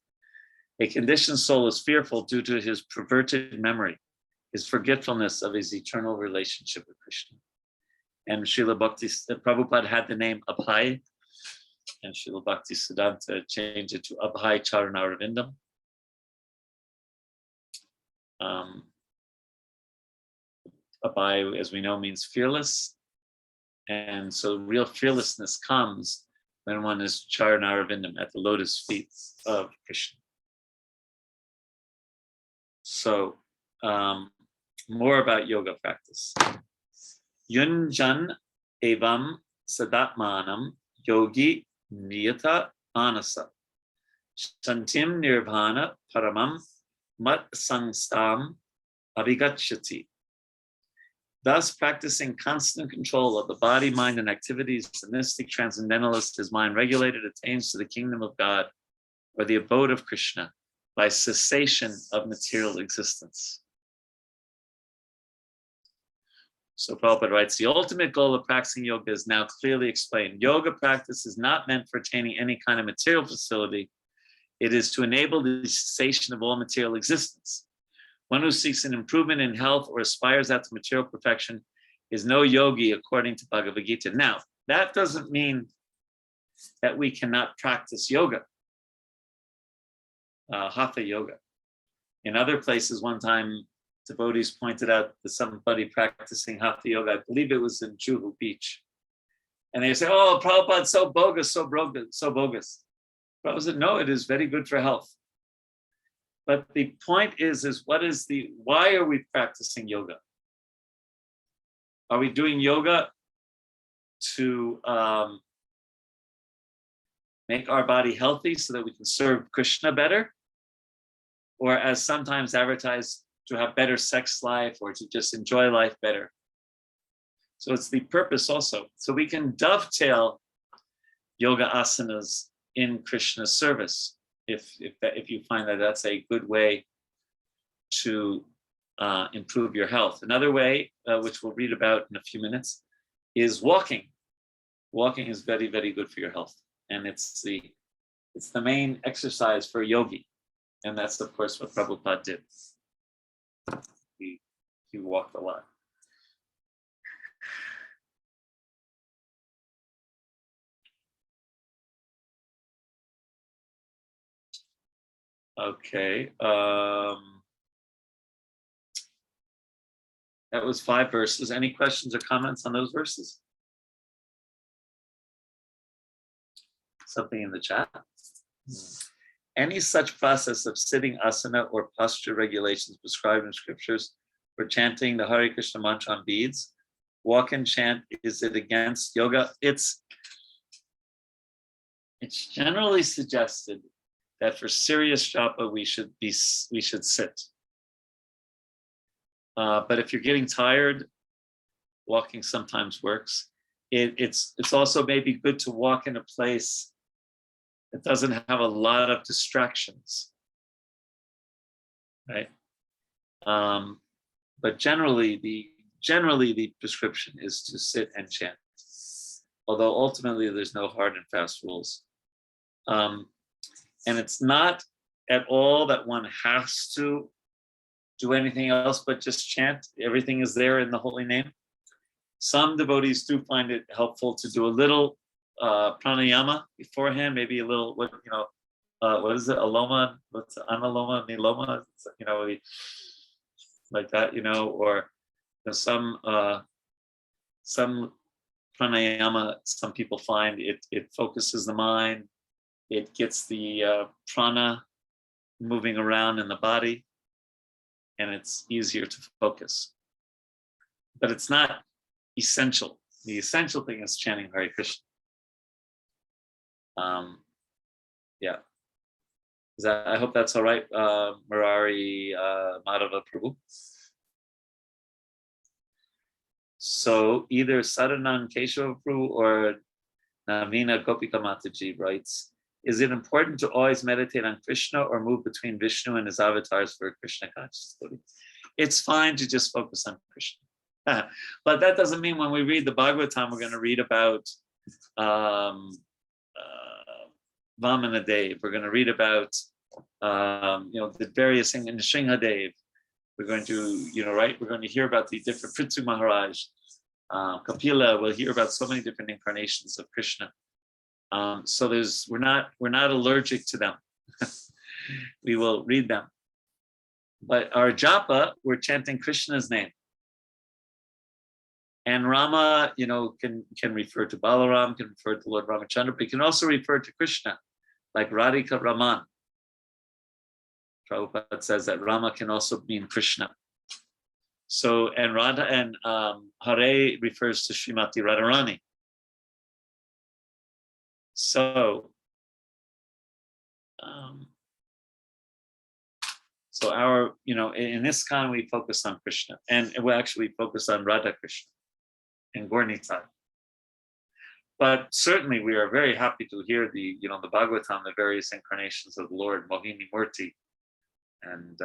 A conditioned soul is fearful due to his perverted memory, his forgetfulness of his eternal relationship with Krishna. And Srila Bhakti, Prabhupada had the name Abhay, and Srila Bhakti Siddhanta changed it to Abhay Charanarvindam. Abhay, as we know, means fearless. And so real fearlessness comes when one is Charanarvindam, at the lotus feet of Krishna. So, more about yoga practice. Yunjan evam sadatmanam yogi niyata anasa shantim nirvana paramam mat sangstam abhigachyati. Thus, practicing constant control of the body, mind, and activities, the mystic transcendentalist, his mind regulated, attains to the kingdom of God or the abode of Krishna by cessation of material existence. So Prabhupada writes, the ultimate goal of practicing yoga is now clearly explained. Yoga practice is not meant for attaining any kind of material facility. It is to enable the cessation of all material existence. One who seeks an improvement in health or aspires after material perfection is no yogi according to Bhagavad Gita. Now, that doesn't mean that we cannot practice yoga. Hatha yoga. In other places, one time, devotees pointed out to somebody practicing Hatha yoga, I believe it was in Juhu Beach. And they say, oh, Prabhupada's so bogus, so bogus. Prabhupada said, no, it is very good for health. But the point is why are we practicing yoga? Are we doing yoga to make our body healthy so that we can serve Krishna better? Or as sometimes advertised, to have better sex life or to just enjoy life better? So it's the purpose also. So we can dovetail yoga asanas in Krishna's service if you find that that's a good way to improve your health. Another way, which we'll read about in a few minutes, is walking. Walking is very, very good for your health. And it's the main exercise for a yogi. And that's, of course, what Prabhupada did. He walked a lot. Okay. That was 5 verses. Any questions or comments on those verses? Something in the chat? Any such process of sitting asana or posture regulations prescribed in scriptures for chanting the Hare Krishna mantra on beads? Walk and chant, is it against yoga? It's generally suggested that for serious japa we should sit. But if you're getting tired, walking sometimes works. It's also maybe good to walk in a place that doesn't have a lot of distractions, right? But generally the prescription is to sit and chant, although ultimately there's no hard and fast rules. And it's not at all that one has to do anything else but just chant. Everything is there in the holy name. Some devotees do find it helpful to do a little pranayama beforehand, maybe a little, what is it, aloma, what's analoma, niloma, like that, or some pranayama, some people find it focuses the mind, it gets the prana moving around in the body, and it's easier to focus. But it's not essential. The essential thing is chanting Hare Krishna. Yeah. I hope that's all right, Murari Madhava Prabhu. So either Sadanand Keshava Prabhu or Navina Gopika Mataji writes, is it important to always meditate on Krishna or move between Vishnu and his avatars for Krishna consciousness? It's fine to just focus on Krishna. But that doesn't mean when we read the Bhagavatam, we're going to read about Vamana Dev. We're going to read about the various things in Shinghadev. We're going to, right? We're going to hear about the different Prithu Maharaj, Kapila. We'll hear about so many different incarnations of Krishna. So we're not allergic to them. We will read them. But our japa, we're chanting Krishna's name. And Rama, can refer to Balaram, can refer to Lord Ramachandra, but he can also refer to Krishna, like Radhika Raman. Prabhupada says that Rama can also mean Krishna. So, and Radha and Hare refers to Srimati Radharani. So, our, in ISKCON we focus on Krishna, and we actually focus on Radha Krishna and Gaur-Nitai. But certainly we are very happy to hear the Bhagavatam, the various incarnations of the Lord, Mohini Murti. And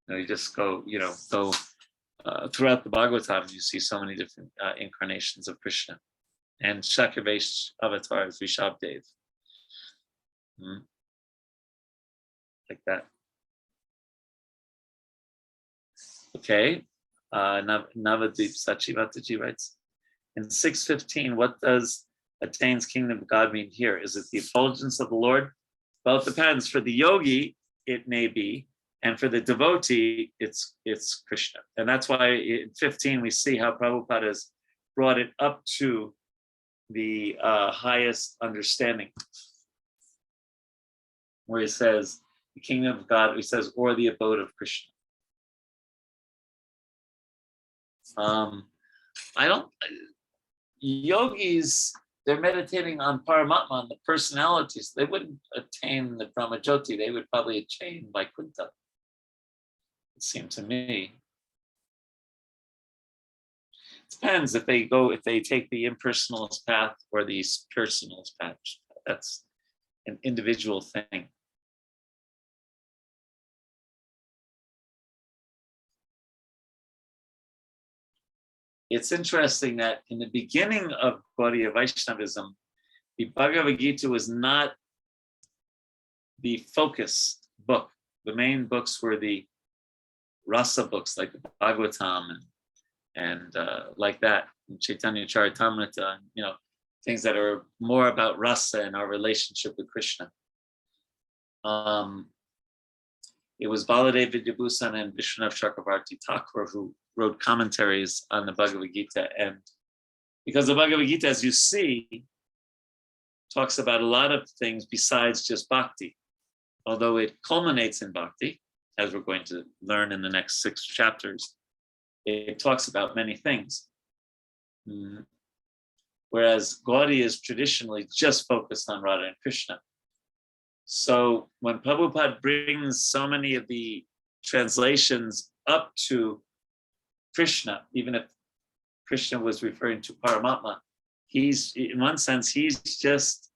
you just go throughout the Bhagavatam, you see so many different incarnations of Krishna and Shakavesh avatars, Rishabdev. Like that. Okay. Navadip Sachivataji writes, in 6:15, what does attains kingdom of God mean here? Is it the effulgence of the Lord? Well, it depends. For the yogi, it may be, and for the devotee, it's Krishna. And that's why in 15 we see how Prabhupada has brought it up to the highest understanding, where he says the kingdom of God, he says, or the abode of Krishna. Yogis, they're meditating on Paramatma, on the personalities. They wouldn't attain the Brahmajyoti. They would probably attain Vaikuntha, it seemed to me. It depends if they take the impersonalist path or the personalist path. That's an individual thing. It's interesting that in the beginning of Gaudiya Vaishnavism, the Bhagavad Gita was not the focus book the main books were the rasa books, like the Bhagavatam and like that, Chaitanya Charitamrita, things that are more about rasa and our relationship with Krishna. It was Baladev Vidyabhusan and Vishwanath Chakravarti Thakur who wrote commentaries on the Bhagavad Gita. And because the Bhagavad Gita, as you see, talks about a lot of things besides just bhakti, although it culminates in bhakti, as we're going to learn in the next 6 chapters. It talks about many things. Whereas Gaudiya is traditionally just focused on Radha and Krishna. So when Prabhupada brings so many of the translations up to Krishna, even if Krishna was referring to Paramatma, he's, in one sense, he's just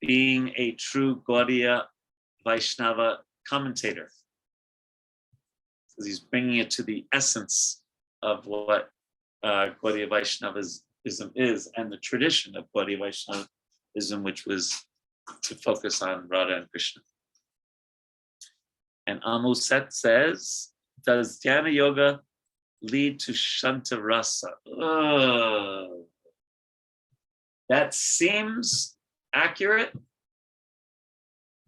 being a true Gaudiya Vaishnava commentator. Because he's bringing it to the essence of what Gaudiya Vaishnavism is, and the tradition of Gaudiya Vaishnavism, which was to focus on Radha and Krishna. And Amuset says, does Dhyana Yoga lead to Shanta Rasa? That seems accurate.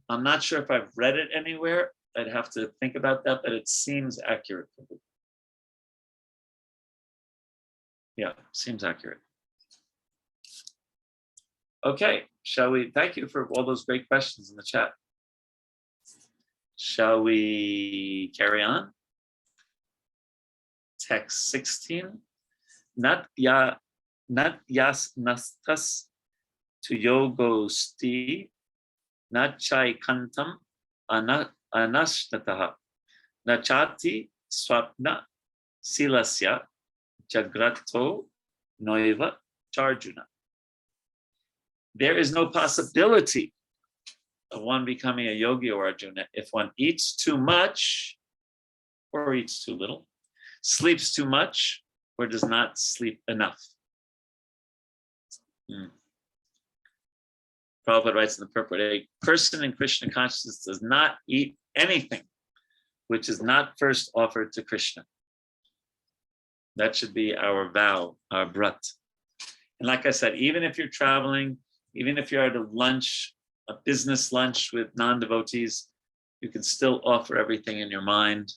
I'm not sure if I've read it anywhere. I'd have to think about that, but it seems accurate. Yeah, seems accurate. Okay, shall we? Thank you for all those great questions in the chat. Shall we carry on? Text 16. Nat yas nastas to yogosti nachai kantam anashtataha nachati swapna silasya jagrato noiva charjuna. There is no possibility of one becoming a yogi or Arjuna if one eats too much or eats too little, sleeps too much or does not sleep enough. Prabhupada writes in the purport, a person in Krishna consciousness does not eat anything which is not first offered to Krishna. That should be our vow, our brat. And like I said, even if you're traveling, even if you're at a lunch, a business lunch with non-devotees, you can still offer everything in your mind,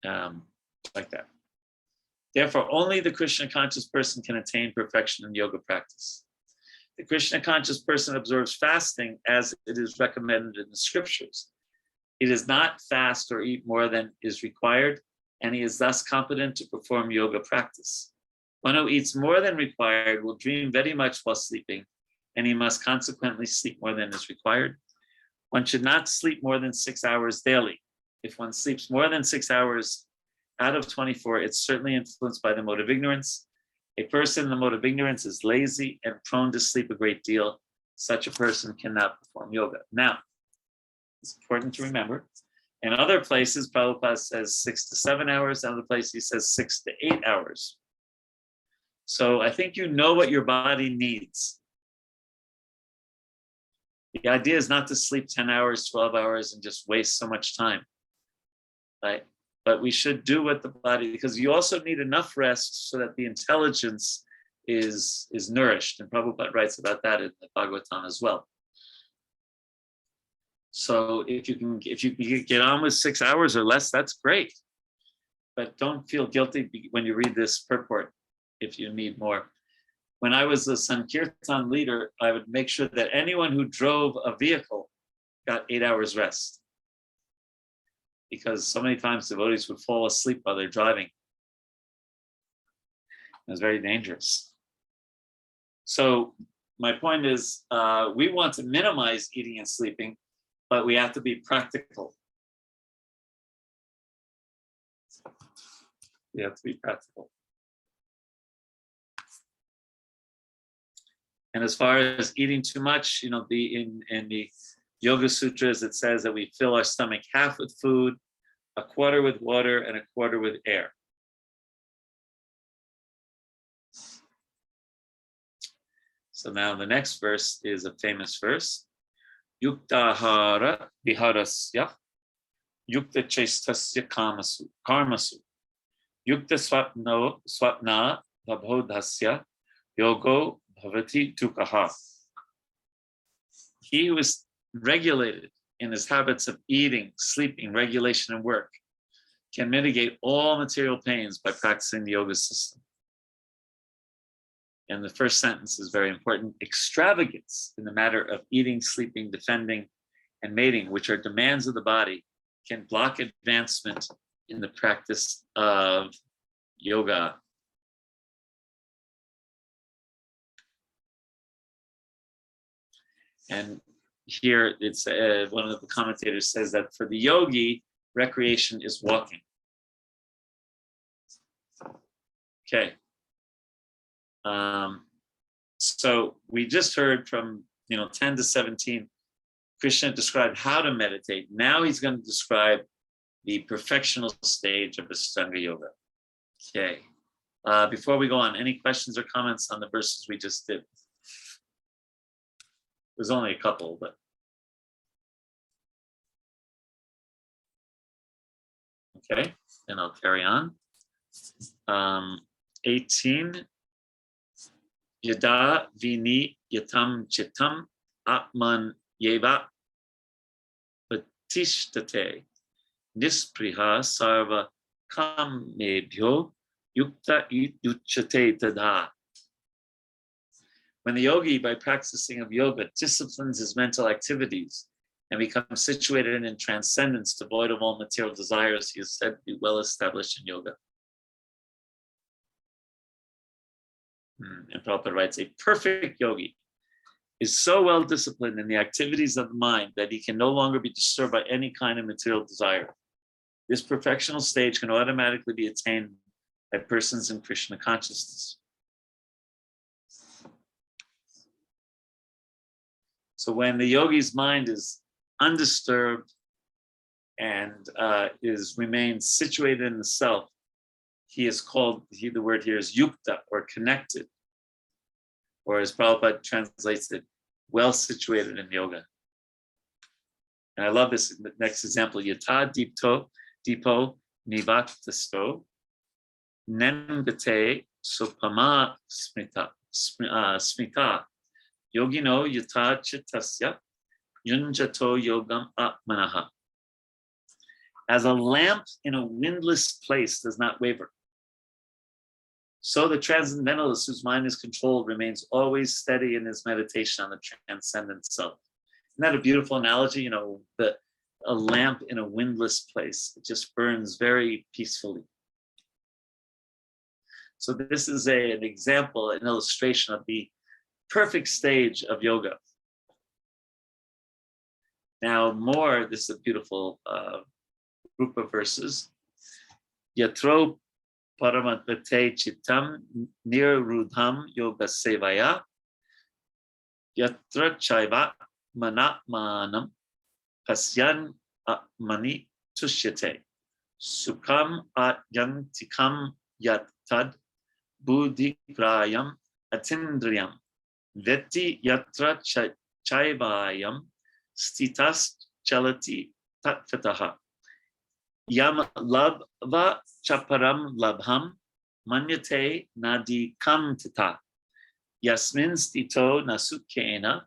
like that. Therefore, only the Krishna conscious person can attain perfection in yoga practice. The Krishna conscious person observes fasting as it is recommended in the scriptures. He does not fast or eat more than is required, and he is thus competent to perform yoga practice. One who eats more than required will dream very much while sleeping, and he must consequently sleep more than is required. One should not sleep more than 6 hours daily. If one sleeps more than 6 hours out of 24, it's certainly influenced by the mode of ignorance. A person in the mode of ignorance is lazy and prone to sleep a great deal. Such a person cannot perform yoga. Now, it's important to remember, in other places, Prabhupada says 6 to 7 hours. In other places, he says 6 to 8 hours. So I think you know what your body needs. The idea is not to sleep 10 hours, 12 hours, and just waste so much time, right? But we should do what the body, because you also need enough rest so that the intelligence is nourished. And Prabhupada writes about that in the Bhagavatam as well. So if you can get on with 6 hours or less, that's great. But don't feel guilty when you read this purport if you need more. When I was a Sankirtan leader, I would make sure that anyone who drove a vehicle got 8 hours rest. Because so many times devotees would fall asleep while they're driving. It was very dangerous. So my point is, we want to minimize eating and sleeping, but we have to be practical. We have to be practical. And as far as eating too much, in the Yoga Sutras, it says that we fill our stomach half with food, a quarter with water, and a quarter with air. So now the next verse is a famous verse. Yuktahara viharasya yukta chestasya karmasu, yukta swapna vabhodhasya, yogo bhavati tukaha. He who is regulated in his habits of eating, sleeping, regulation, and work can mitigate all material pains by practicing the yoga system. And the first sentence is very important. Extravagance in the matter of eating, sleeping, defending, and mating, which are demands of the body, can block advancement in the practice of yoga. And here it's one of the commentators says that for the yogi, recreation is walking. Okay. So we just heard from 10 to 17, Krishna described how to meditate. Now he's going to describe the perfectional stage of Ashtanga Yoga. Okay. Before we go on, any questions or comments on the verses we just did? There's only a couple, but. Okay, and I'll carry on. 18. Yada vini yatam chitam atman yeva patishtate nispriha sarva kamebhyo yukta yuchate tada. When the yogi, by practicing of yoga, disciplines his mental activities and becomes situated in transcendence, devoid of all material desires, he is said to be well established in yoga. And Prabhupada writes, a perfect yogi is so well disciplined in the activities of the mind that he can no longer be disturbed by any kind of material desire. This perfectional stage can automatically be attained by persons in Krishna consciousness. So when the yogi's mind is undisturbed and remains situated in the self, he is called, the word here is yukta, or connected, or as Prabhupada translates it, well situated in yoga. And I love this next example, yata dipo nivaktasto nengate supama smita yogino yata chittasya yunjato yogam atmanaha. As a lamp in a windless place does not waver, so the transcendentalist whose mind is controlled remains always steady in his meditation on the transcendent self. Isn't that a beautiful analogy? A lamp in a windless place, it just burns very peacefully. So this is an example, an illustration of the perfect stage of yoga. Now this is a beautiful group of verses. Yatro paramatpate chitam nirudham yoga sevaya yatra chaiva manatmanam pasyan atmani tushyate sukham atyantikam yattad buddhi prayam atindriyam veti yatra chaivayam stitas chalati tatvataha yam labva chaparam labham manyate nadi kam tata yasmin stito nasukena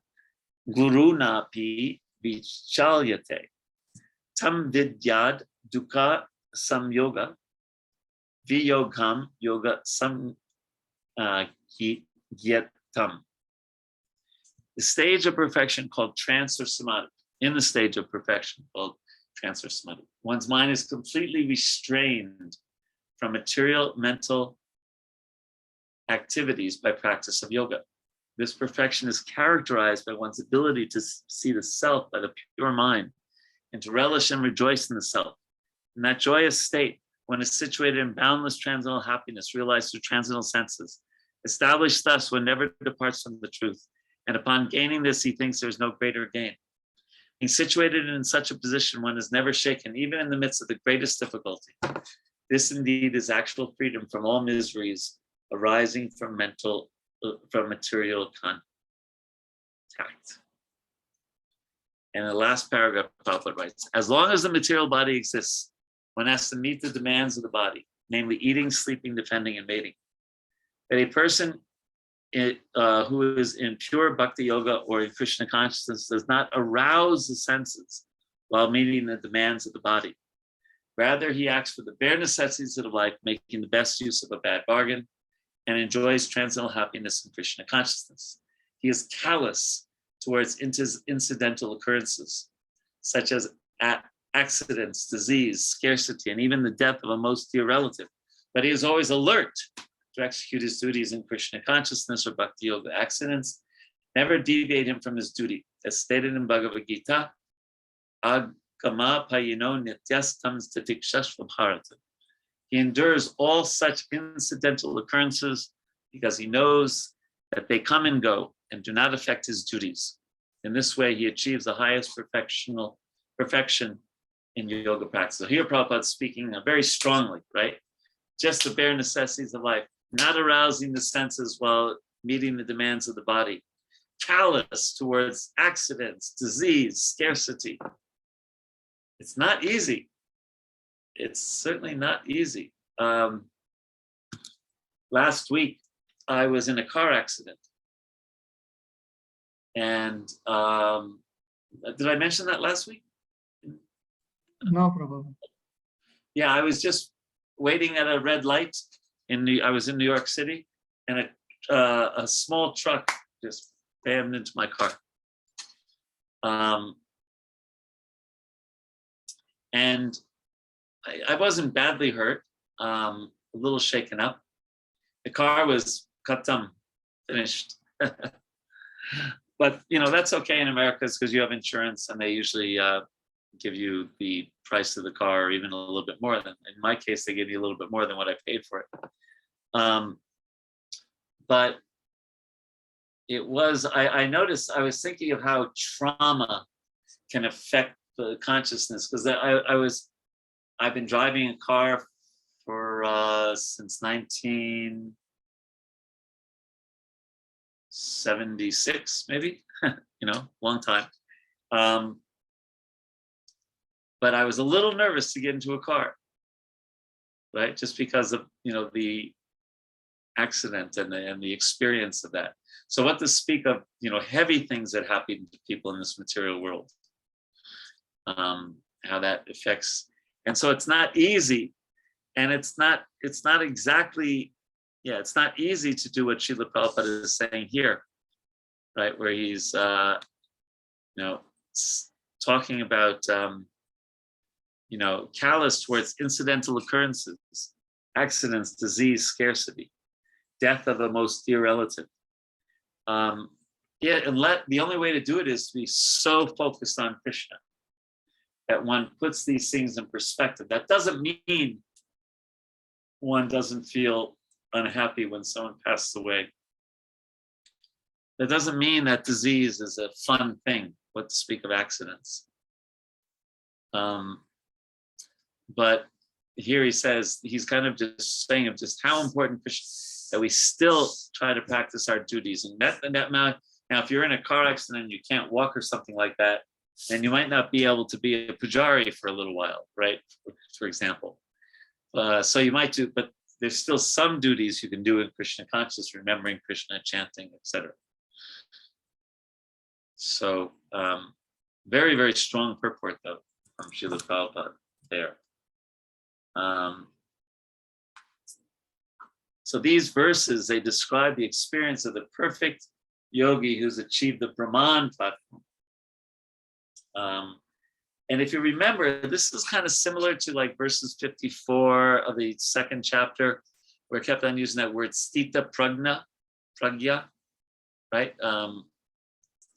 guru napi vichalyate tam vidyad dukkha samyoga viyogam yoga sam gyatam. The stage of perfection called trance or samadhi. In the stage of perfection called trance or samadhi, one's mind is completely restrained from material mental activities by practice of yoga. This perfection is characterized by one's ability to see the self by the pure mind and to relish and rejoice in the self. In that joyous state, one is situated in boundless transcendental happiness, realized through transcendental senses. Established thus, one never departs from the truth. And upon gaining this, he thinks there's no greater gain. Being situated in such a position, one is never shaken, even in the midst of the greatest difficulty. This indeed is actual freedom from all miseries arising from material contact. And in the last paragraph, Prabhupada writes, as long as the material body exists, one has to meet the demands of the body, namely eating, sleeping, defending, and mating. That a person who is in pure bhakti yoga or in Krishna consciousness does not arouse the senses while meeting the demands of the body. Rather, he acts for the bare necessities of life, making the best use of a bad bargain, and enjoys transcendental happiness in Krishna consciousness. He is callous towards incidental occurrences, such as accidents, disease, scarcity, and even the death of a most dear relative. But he is always alert to execute his duties in Krishna consciousness or bhakti yoga. Accidents never deviate him from his duty. As stated in Bhagavad Gita, agama payino nityastam statikshashvam bharata. He endures all such incidental occurrences because he knows that they come and go and do not affect his duties. In this way, he achieves the highest perfection in yoga practice. So here Prabhupada is speaking very strongly, right? Just the bare necessities of life, not arousing the senses while meeting the demands of the body, callous towards accidents, disease, scarcity. It's not easy. It's certainly not easy. Last week, I was in a car accident. And did I mention that last week? No problem. Yeah, I was just waiting at a red light. I was in New York City, and a small truck just bammed into my car. And I wasn't badly hurt, a little shaken up. The car was khatam, finished. But that's okay in America because you have insurance, and they usually give you the price of the car, or even a little bit more than. In my case, they give you a little bit more than what I paid for it. But it was. I noticed. I was thinking of how trauma can affect the consciousness, because I've been driving a car for since 1976, maybe, long time. But I was a little nervous to get into a car, right? Just because of, the accident and the experience of that. So what to speak of, heavy things that happen to people in this material world, how that affects. And so it's not easy, and it's not exactly, it's not easy to do what Srila Prabhupada is saying here, right? Where he's, talking about, callous towards incidental occurrences, accidents, disease, scarcity, death of a most dear relative. And the only way to do it is to be so focused on Krishna that one puts these things in perspective. That doesn't mean one doesn't feel unhappy when someone passes away. That doesn't mean that disease is a fun thing, what to speak of accidents. But here he says, he's kind of just saying of just how important that we still try to practice our duties. And that now, if you're in a car accident and you can't walk or something like that, then you might not be able to be a pujari for a little while, right? For example. So you might do, but there's still some duties you can do in Krishna consciousness, remembering Krishna, chanting, etc. So very, very strong purport though from Srila Prabhupada there. So these verses, they describe the experience of the perfect yogi who's achieved the Brahman platform. And if you remember, this is kind of similar to like verses 54 of the second chapter, where I kept on using that word stita pragya, right?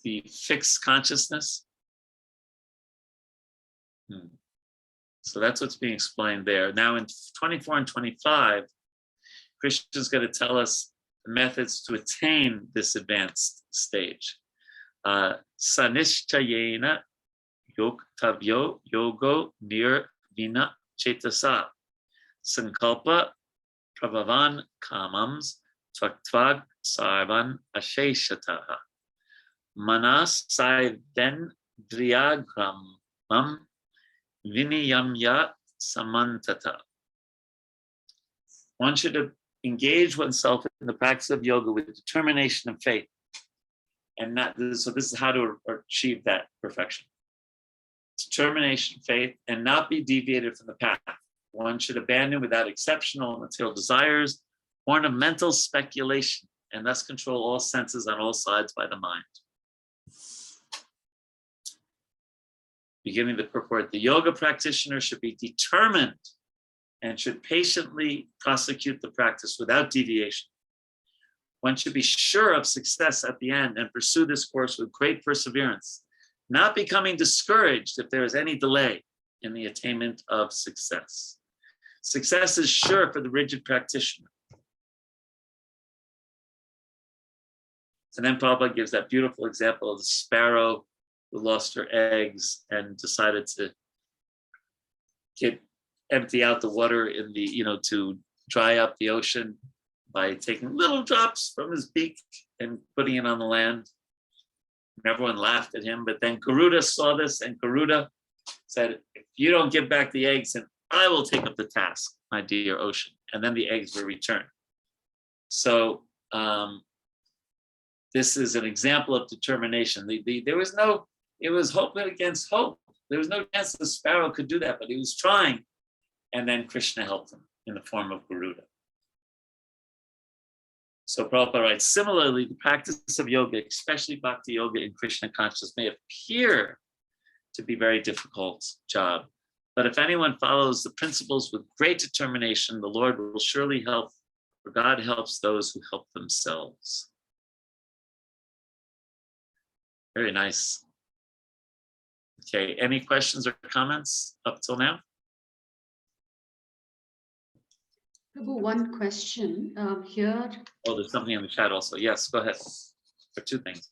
The fixed consciousness. So that's what's being explained there. Now in 24 and 25, Krishna's going to tell us the methods to attain this advanced stage. Sanishchayena yoktavyo yogo nirvina chetasa sankalpa prabhavan kamams tvaktvag sarvan asheshataha manas saiven driyagramam viniyamya samantata. One should engage oneself in the practice of yoga with determination and faith. And so this is how to achieve that perfection. Determination, faith, and not be deviated from the path. One should abandon without exceptional material desires, ornamental speculation, and thus control all senses on all sides by the mind. Beginning the purport, the yoga practitioner should be determined and should patiently prosecute the practice without deviation. One should be sure of success at the end and pursue this course with great perseverance, not becoming discouraged if there is any delay in the attainment of success. Success is sure for the rigid practitioner. And then Prabhupada gives that beautiful example of the sparrow who lost her eggs and decided to empty out the water in the, to dry up the ocean by taking little drops from his beak and putting it on the land. And everyone laughed at him, but then Garuda saw this, and Garuda said, if you don't give back the eggs, then I will take up the task, my dear ocean. And then the eggs were returned. So this is an example of determination. There was it was hope against hope. There was no chance the sparrow could do that, but he was trying. And then Krishna helped him in the form of Garuda. So Prabhupada writes, similarly, the practice of yoga, especially bhakti yoga in Krishna consciousness, may appear to be a very difficult job. But if anyone follows the principles with great determination, the Lord will surely help, for God helps those who help themselves. Very nice. Okay, any questions or comments up till now? Prabhu, one question here. Oh, there's something in the chat also. Yes, go ahead. For two things.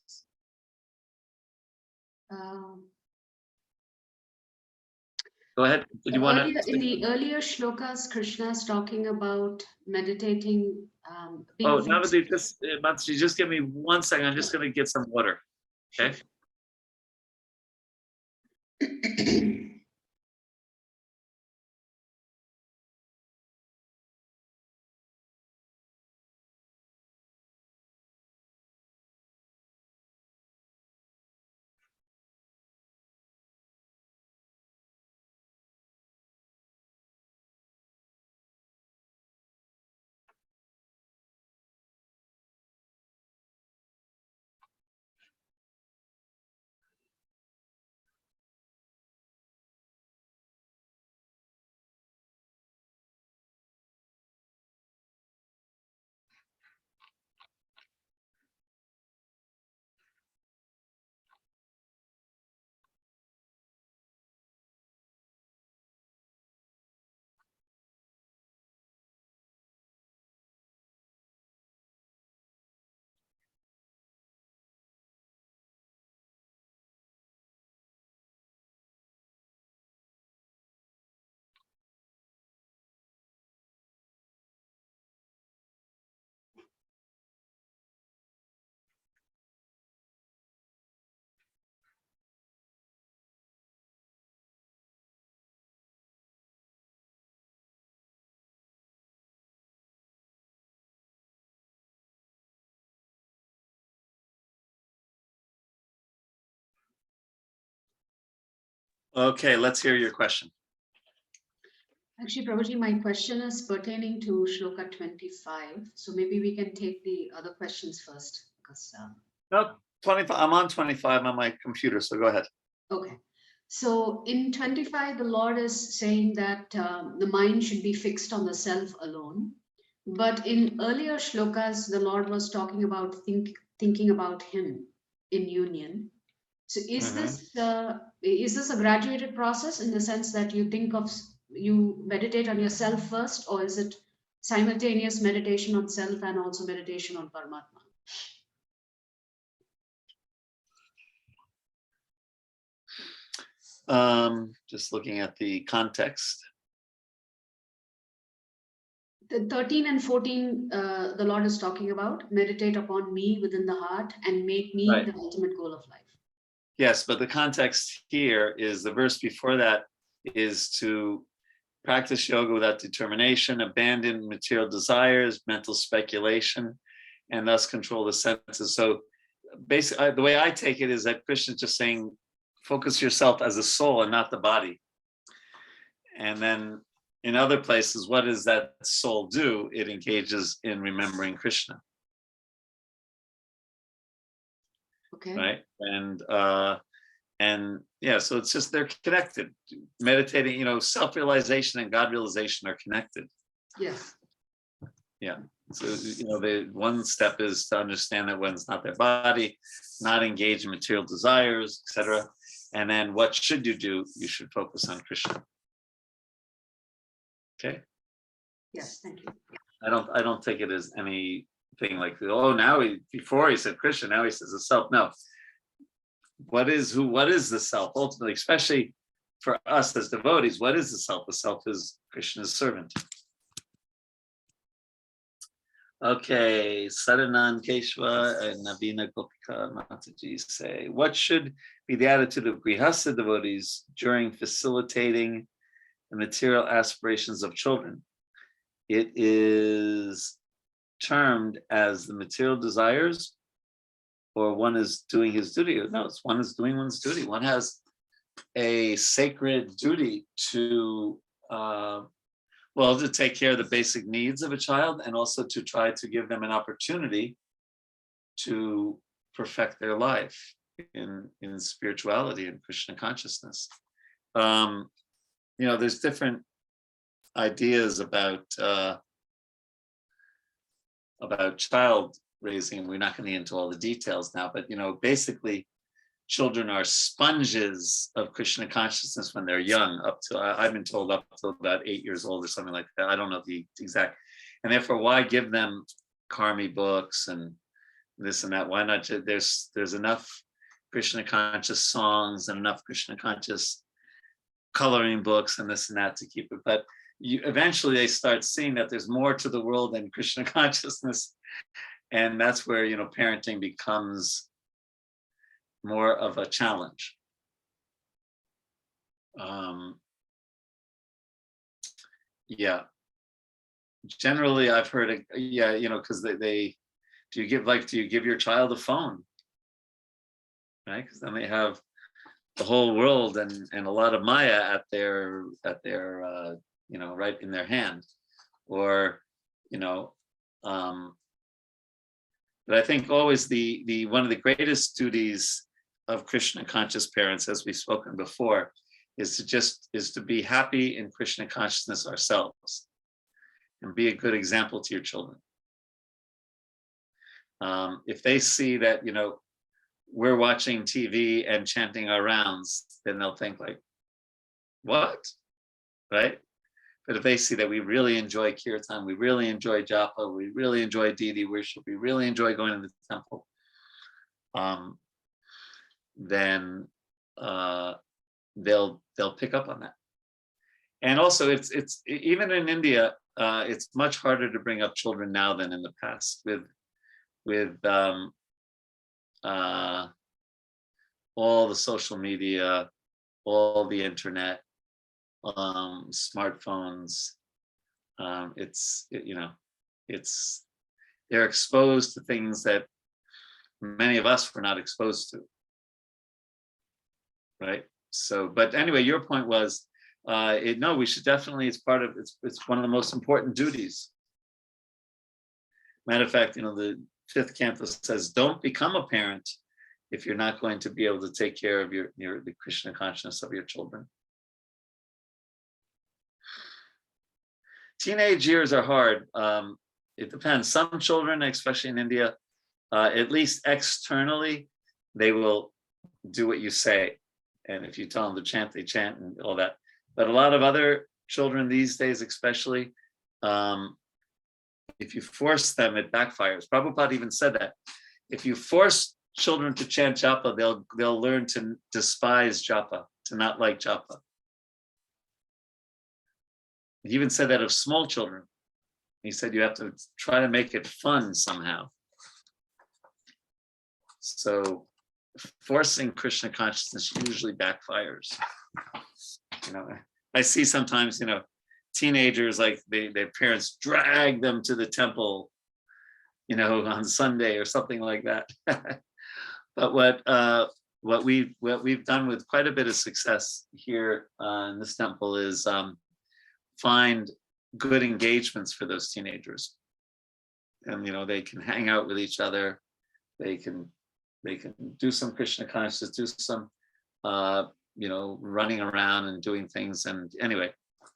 Go ahead. Did you want to? In the earlier shlokas, Krishna is talking about meditating. Oh, Navadip, just give me 1 second. I'm just going to get some water. Okay. Okay, let's hear your question. Actually, Prabhuji, my question is pertaining to Shloka 25. So maybe we can take the other questions first. Because, No, 25. I'm on 25 on my computer, so go ahead. okay. So in 25, the Lord is saying that the mind should be fixed on the self alone. But in earlier shlokas, the Lord was talking about thinking about Him in union. So is this a graduated process in the sense that you meditate on yourself first, or is it simultaneous meditation on self and also meditation on Paramatma? Just looking at the context. The 13 and 14, the Lord is talking about meditate upon me within the heart and make me the ultimate goal of life. Yes, but the context here is the verse before that is to practice yoga without determination, abandon material desires, mental speculation, and thus control the senses. So basically, the way I take it is that Krishna is just saying, focus yourself as a soul and not the body. And then in other places, what does that soul do? It engages in remembering Krishna. Okay. Right? And yeah, so it's just they're connected. Meditating, self-realization and God realization are connected. Yes. Yeah. So the one step is to understand that one's not their body, not engage in material desires, etc. And then what should you do? You should focus on Krishna. Okay. Yes. Thank you. I don't take it as anything like, oh, now before he said Krishna, now he says the self. No. What is the self ultimately, especially for us as devotees? What is the self? The self is Krishna's servant. Okay, Sadanand Keshwa and Navina Gopika Mataji say, what should be the attitude of Grihastha devotees during facilitating the material aspirations of children? It is termed as the material desires, or one is doing his duty. No, it's one is doing one's duty. One has a sacred duty to to take care of the basic needs of a child, and also to try to give them an opportunity to perfect their life in spirituality and Krishna consciousness. There's different ideas about child raising. We're not going to get into all the details now, but basically children are sponges of Krishna consciousness when they're young, up to, I've been told, up to about 8 years old or something like that. I don't know the exact, and therefore why give them karmi books and this and that? Why not? There's enough Krishna conscious songs and enough Krishna conscious coloring books and this and that to keep it. But eventually they start seeing that there's more to the world than Krishna consciousness. And that's where, parenting becomes more of a challenge. Generally I've heard it, because they do you give your child a phone, right? Because then they have the whole world and a lot of Maya at their right in their hand, or but I think always the one of the greatest duties of Krishna conscious parents, as we've spoken before, is to be happy in Krishna consciousness ourselves and be a good example to your children. If they see that we're watching TV and chanting our rounds, then they'll think like, what? Right? But if they see that we really enjoy kirtan, we really enjoy japa, we really enjoy deity worship, we really enjoy going to the temple, then they'll pick up on that. And also, it's even in India, it's much harder to bring up children now than in the past with all the social media, all the internet, smartphones. They're exposed to things that many of us were not exposed to, right? So, but anyway, your point was, we should definitely, it's one of the most important duties. Matter of fact, the 5th canto says, don't become a parent if you're not going to be able to take care of the Krishna consciousness of your children. Teenage years are hard. It depends. Some children, especially in India, at least externally, they will do what you say. And if you tell them to chant, they chant and all that. But a lot of other children these days, especially, if you force them, it backfires. Prabhupada even said that. If you force children to chant japa, they'll learn to despise japa, to not like japa. He even said that of small children. He said you have to try to make it fun somehow. So forcing Krishna consciousness usually backfires. I see sometimes, teenagers, like their parents drag them to the temple, on Sunday or something like that. But what we've done with quite a bit of success here in this temple is find good engagements for those teenagers, and they can hang out with each other. They can do some Krishna consciousness, do some running around and doing things. And anyway,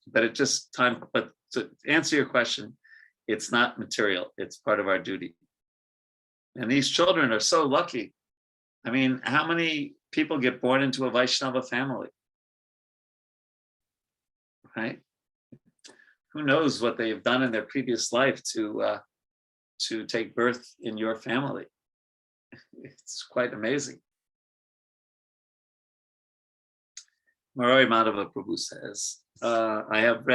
but it just time. But to answer your question, it's not material. It's part of our duty. And these children are so lucky. I mean, how many people get born into a Vaishnava family? Right? Who knows what they've done in their previous life to take birth in your family? It's quite amazing. Maroi Madhava Prabhu says, I have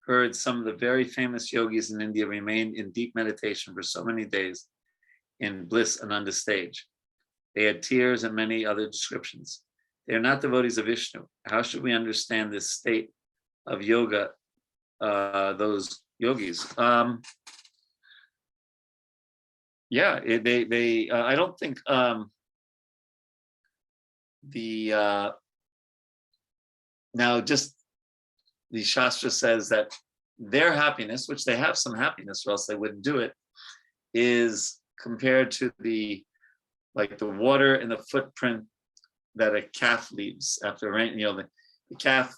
heard some of the very famous yogis in India remained in deep meditation for so many days in bliss Ananda stage. They had tears and many other descriptions. They are not devotees of Vishnu. How should we understand this state of yoga, those yogis? I don't think now just the Shastra says that their happiness, which they have some happiness or else they wouldn't do it, is compared to the water in the footprint that a calf leaves after rain. The calf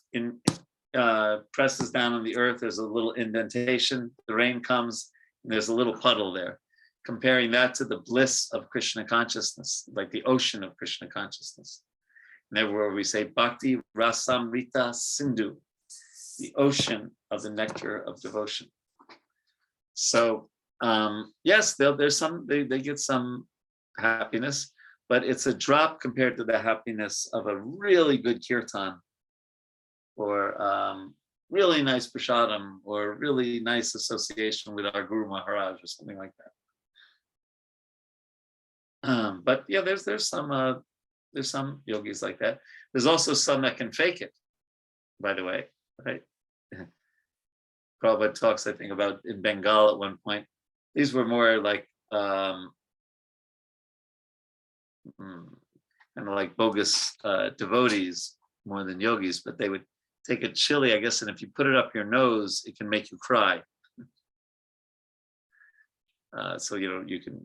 presses down on the earth, there's a little indentation, the rain comes, and there's a little puddle there. Comparing that to the bliss of Krishna consciousness, like the ocean of Krishna consciousness. And everywhere we say Bhakti Rasamrita Sindhu, the ocean of the nectar of devotion. So yes, they get some happiness, but it's a drop compared to the happiness of a really good kirtan, or really nice prasadam, or really nice association with our Guru Maharaj, or something like that. But yeah, there's some yogis like that. There's also some that can fake it, by the way, right? Prabhupada talks, I think, about in Bengal at one point. These were more like kind of like bogus devotees more than yogis, but they would take a chili, I guess, and if you put it up your nose, it can make you cry. So you can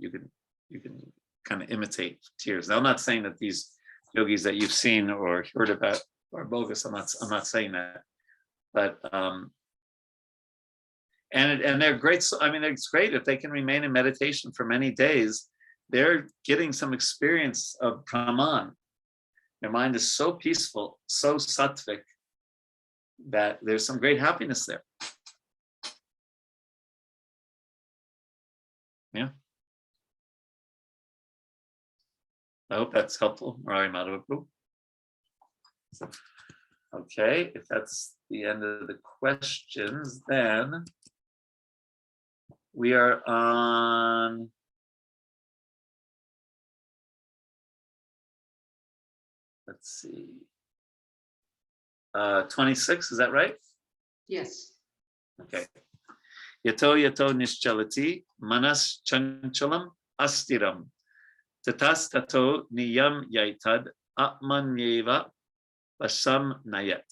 kind of imitate tears. Now, I'm not saying that these yogis that you've seen or heard about are bogus. I'm not saying that, but and they're great. So, I mean, it's great if they can remain in meditation for many days. They're getting some experience of Brahman. Their mind is so peaceful, so sattvic, that there's some great happiness there. Yeah. I hope that's helpful. Okay, if that's the end of the questions, then we are on let's see, 26, is that right? Yes. Okay. Yato nischalati manas chanchalam astiram tatas tato niyam yaitad atmanyeva vasam nayat.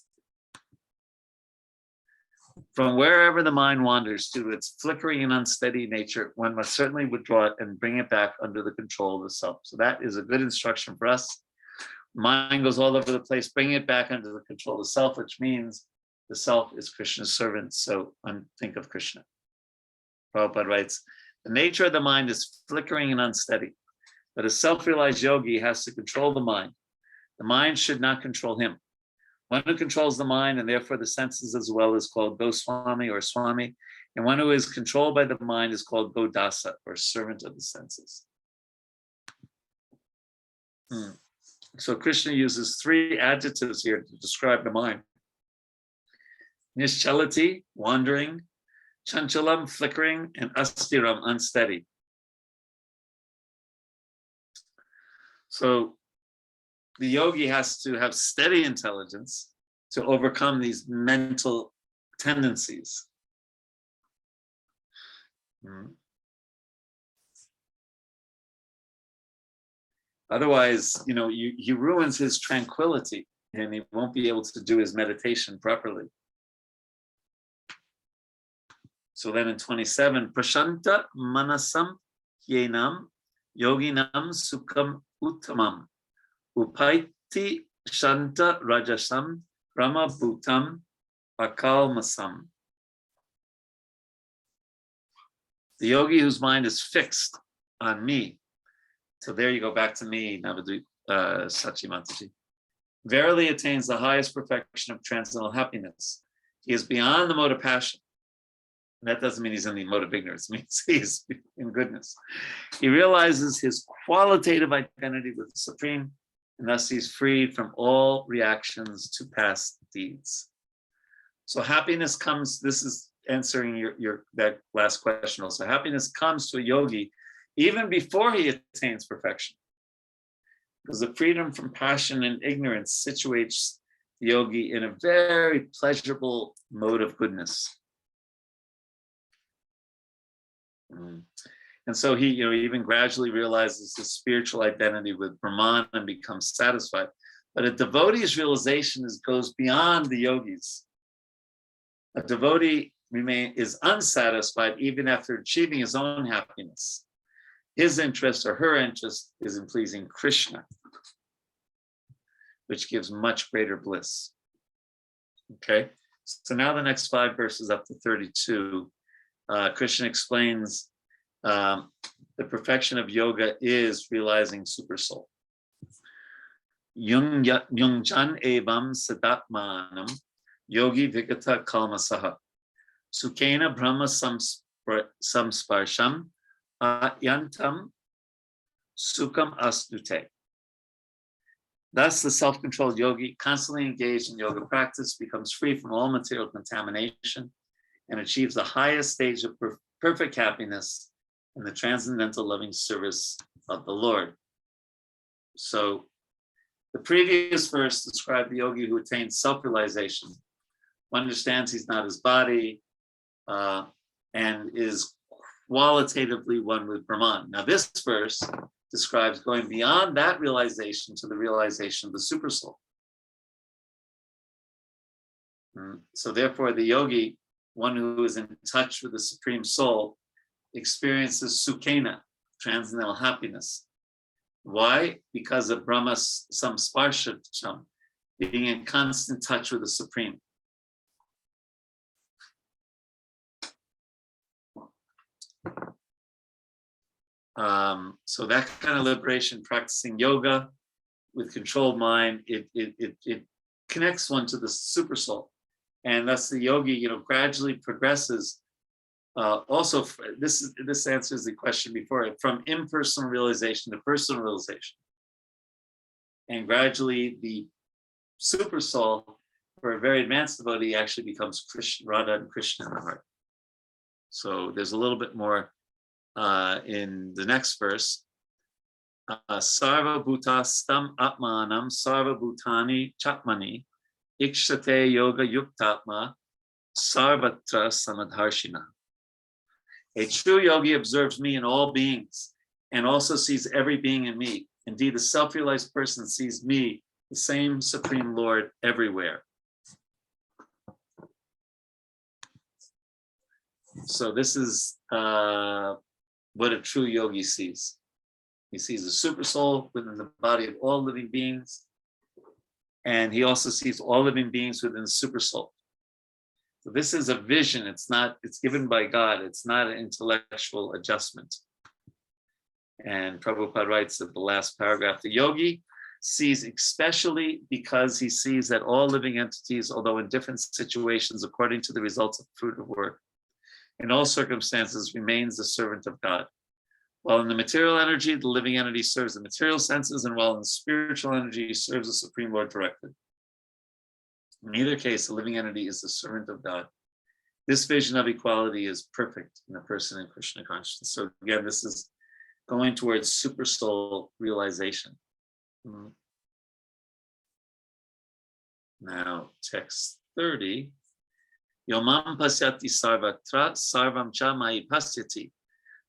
From wherever the mind wanders due to its flickering and unsteady nature, one must certainly withdraw it and bring it back under the control of the self. So that is a good instruction for us. Mind goes all over the place, bring it back under the control of the self, which means the self is Krishna's servant. So think of Krishna. Prabhupada writes, the nature of the mind is flickering and unsteady, but a self-realized yogi has to control the mind. The mind should not control him. One who controls the mind and therefore the senses as well is called Goswami or Swami, and one who is controlled by the mind is called Dasa or servant of the senses. So Krishna uses 3 adjectives here to describe the mind. Nischalati, wandering, chanchalam, flickering, and astiram, unsteady. So the yogi has to have steady intelligence to overcome these mental tendencies. Otherwise, he ruins his tranquility and he won't be able to do his meditation properly. So then in 27, Prashanta Manasam Yenam Yoginam Sukham Uttamam Upaiti Shanta Rajasam Brahma Bhutam Akalmasam. The yogi whose mind is fixed on me. So there you go, back to me, Navadvip Sachimataji. Verily attains the highest perfection of transcendental happiness. He is beyond the mode of passion. And that doesn't mean he's in the mode of ignorance. It means he's in goodness. He realizes his qualitative identity with the Supreme, and thus he's freed from all reactions to past deeds. So happiness comes, this is answering your that last question also. Happiness comes to a yogi even before he attains perfection. Because the freedom from passion and ignorance situates the yogi in a very pleasurable mode of goodness. And so he, even gradually realizes his spiritual identity with Brahman and becomes satisfied. But a devotee's realization goes beyond the yogis. A devotee is unsatisfied even after achieving his own happiness. His interest or her interest is in pleasing Krishna, which gives much greater bliss. Okay, so now the next 5 verses up to 32, Krishna explains the perfection of yoga is realizing super soul. Yungjan evam sadatmanam yogi vigata kalmasaha sukena brahma samsparsham yantam sukham astute. Thus, the self-controlled yogi, constantly engaged in yoga practice, becomes free from all material contamination and achieves the highest stage of perfect happiness in the transcendental loving service of the Lord. So, the previous verse described the yogi who attains self-realization, who understands he's not his body, and is qualitatively one with Brahman. Now, this verse describes going beyond that realization to the realization of the super soul. So therefore, the yogi, one who is in touch with the Supreme Soul, experiences sukhena, transcendental happiness. Why? Because of Brahma samsparsham, being in constant touch with the Supreme. So that kind of liberation, practicing yoga with controlled mind, it connects one to the super soul, and thus the yogi, gradually progresses. Also, this answers the question before it, from impersonal realization to personal realization, and gradually the super soul, for a very advanced devotee, actually becomes Krishna, Radha and Krishna in the heart. So there's a little bit more in the next verse. Sarva bhutastam atmanam sarva bhutani chatmani ikshate yoga yuktatma sarvatra samadharshina. A true yogi observes me in all beings and also sees every being in me. Indeed, the self-realized person sees me, the same Supreme Lord, everywhere. So this is what a true yogi sees. He sees the super soul within the body of all living beings, and he also sees all living beings within the super soul. So this is a vision. It's given by God. It's not an intellectual adjustment. And Prabhupada writes at the last paragraph, the yogi sees especially because he sees that all living entities, although in different situations according to the results of fruit of work, in all circumstances remains the servant of God. While in the material energy, the living entity serves the material senses, and while in the spiritual energy, he serves the Supreme Lord directly. In either case, the living entity is the servant of God. This vision of equality is perfect in a person in Krishna consciousness. So again, this is going towards super soul realization. Now, text 30. Yomam pasyati sarvatra sarvam cha mai pasyati.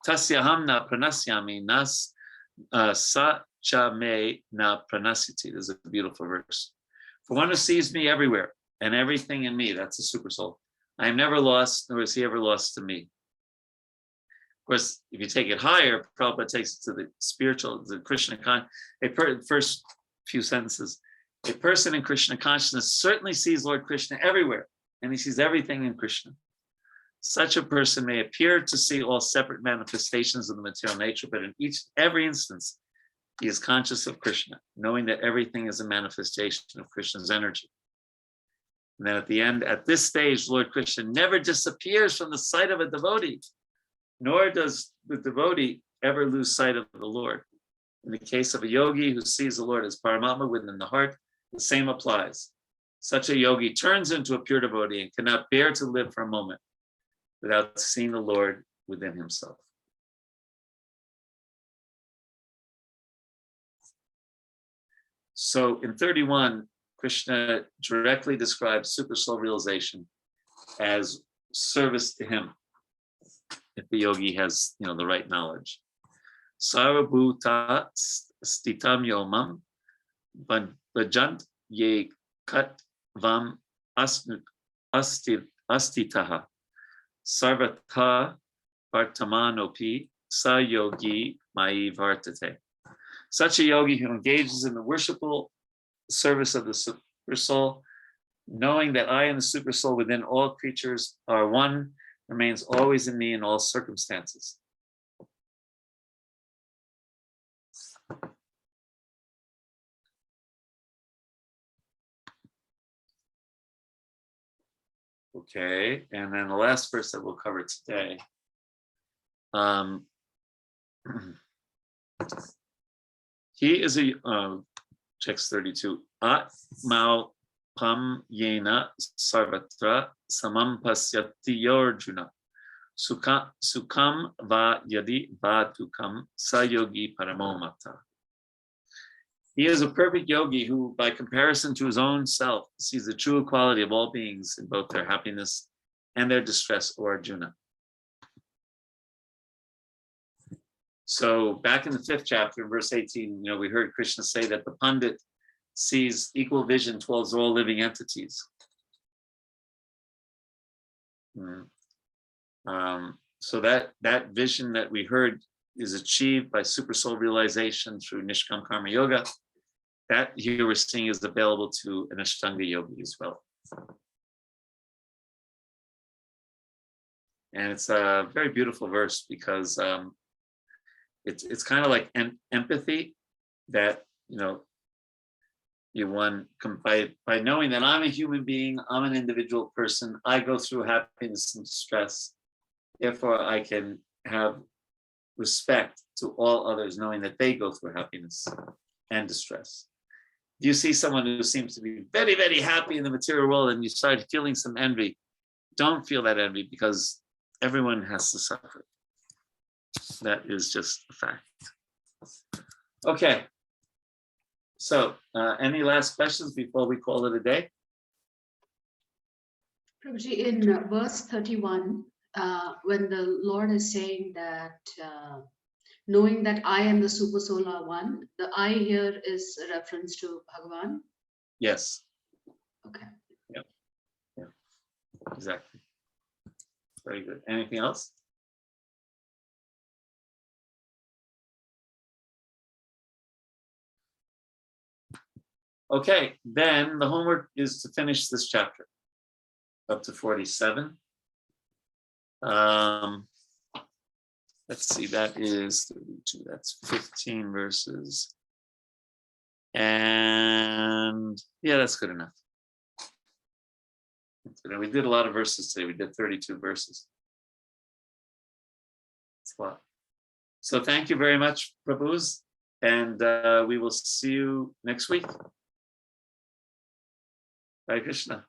Tasyaham na pranasyami nas sa cha me na pranasiti. This is a beautiful verse. For one who sees me everywhere and everything in me, that's the super soul. I am never lost, nor is he ever lost to me. Of course, if you take it higher, Prabhupada takes it to the spiritual, the Krishna first few sentences. A person in Krishna consciousness certainly sees Lord Krishna everywhere, and he sees everything in Krishna. Such a person may appear to see all separate manifestations of the material nature, but in every instance, he is conscious of Krishna, knowing that everything is a manifestation of Krishna's energy. And then at the end, at this stage, Lord Krishna never disappears from the sight of a devotee, nor does the devotee ever lose sight of the Lord. In the case of a yogi who sees the Lord as Paramatma within the heart, the same applies. Such a yogi turns into a pure devotee and cannot bear to live for a moment without seeing the Lord within himself. So in 31, Krishna directly describes super soul realization as service to him, if the yogi has, the right knowledge. Sarvabhuta stitam yomam bhajant ye kat vam astitaha sarvatha vartamanopi sa yogi mai vartate. Such a yogi who engages in the worshipful service of the super soul, knowing that I and the super soul within all creatures are one, remains always in me in all circumstances. Okay, and then the last verse that we'll cover today. He is a text 32. Atmau pam yena sarvatra samam pasyati yorjuna sukam va yadi va dukam sayogi paramomata. He is a perfect yogi who, by comparison to his own self, sees the true equality of all beings in both their happiness and their distress, O Arjuna. So back in the 5th chapter, verse 18, we heard Krishna say that the Pandit sees equal vision towards all living entities. So that vision that we heard is achieved by super soul realization through Nishkam Karma Yoga. That here we're seeing is available to an Ashtanga yogi as well. And it's a very beautiful verse because it's kind of like empathy that, by knowing that I'm a human being, I'm an individual person, I go through happiness and stress. Therefore, I can have respect to all others, knowing that they go through happiness and distress. If you see someone who seems to be very, very happy in the material world and you start feeling some envy, don't feel that envy because everyone has to suffer. That is just a fact. Okay. So, any last questions before we call it a day? Prabhuji, in verse 31, when the Lord is saying that, knowing that I am the super soul are one, the I here is a reference to Bhagavan? Yes. Okay. Yeah, exactly. Very good. Anything else? Okay, then the homework is to finish this chapter up to 47. Let's see, that is 32, that's 15 verses. And yeah, that's good enough. We did a lot of verses today. We did 32 verses. That's a lot. So thank you very much, Prabhus. And we will see you next week. Hare Krishna.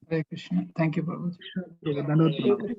Hare Krishna. Thank you, Prabhu.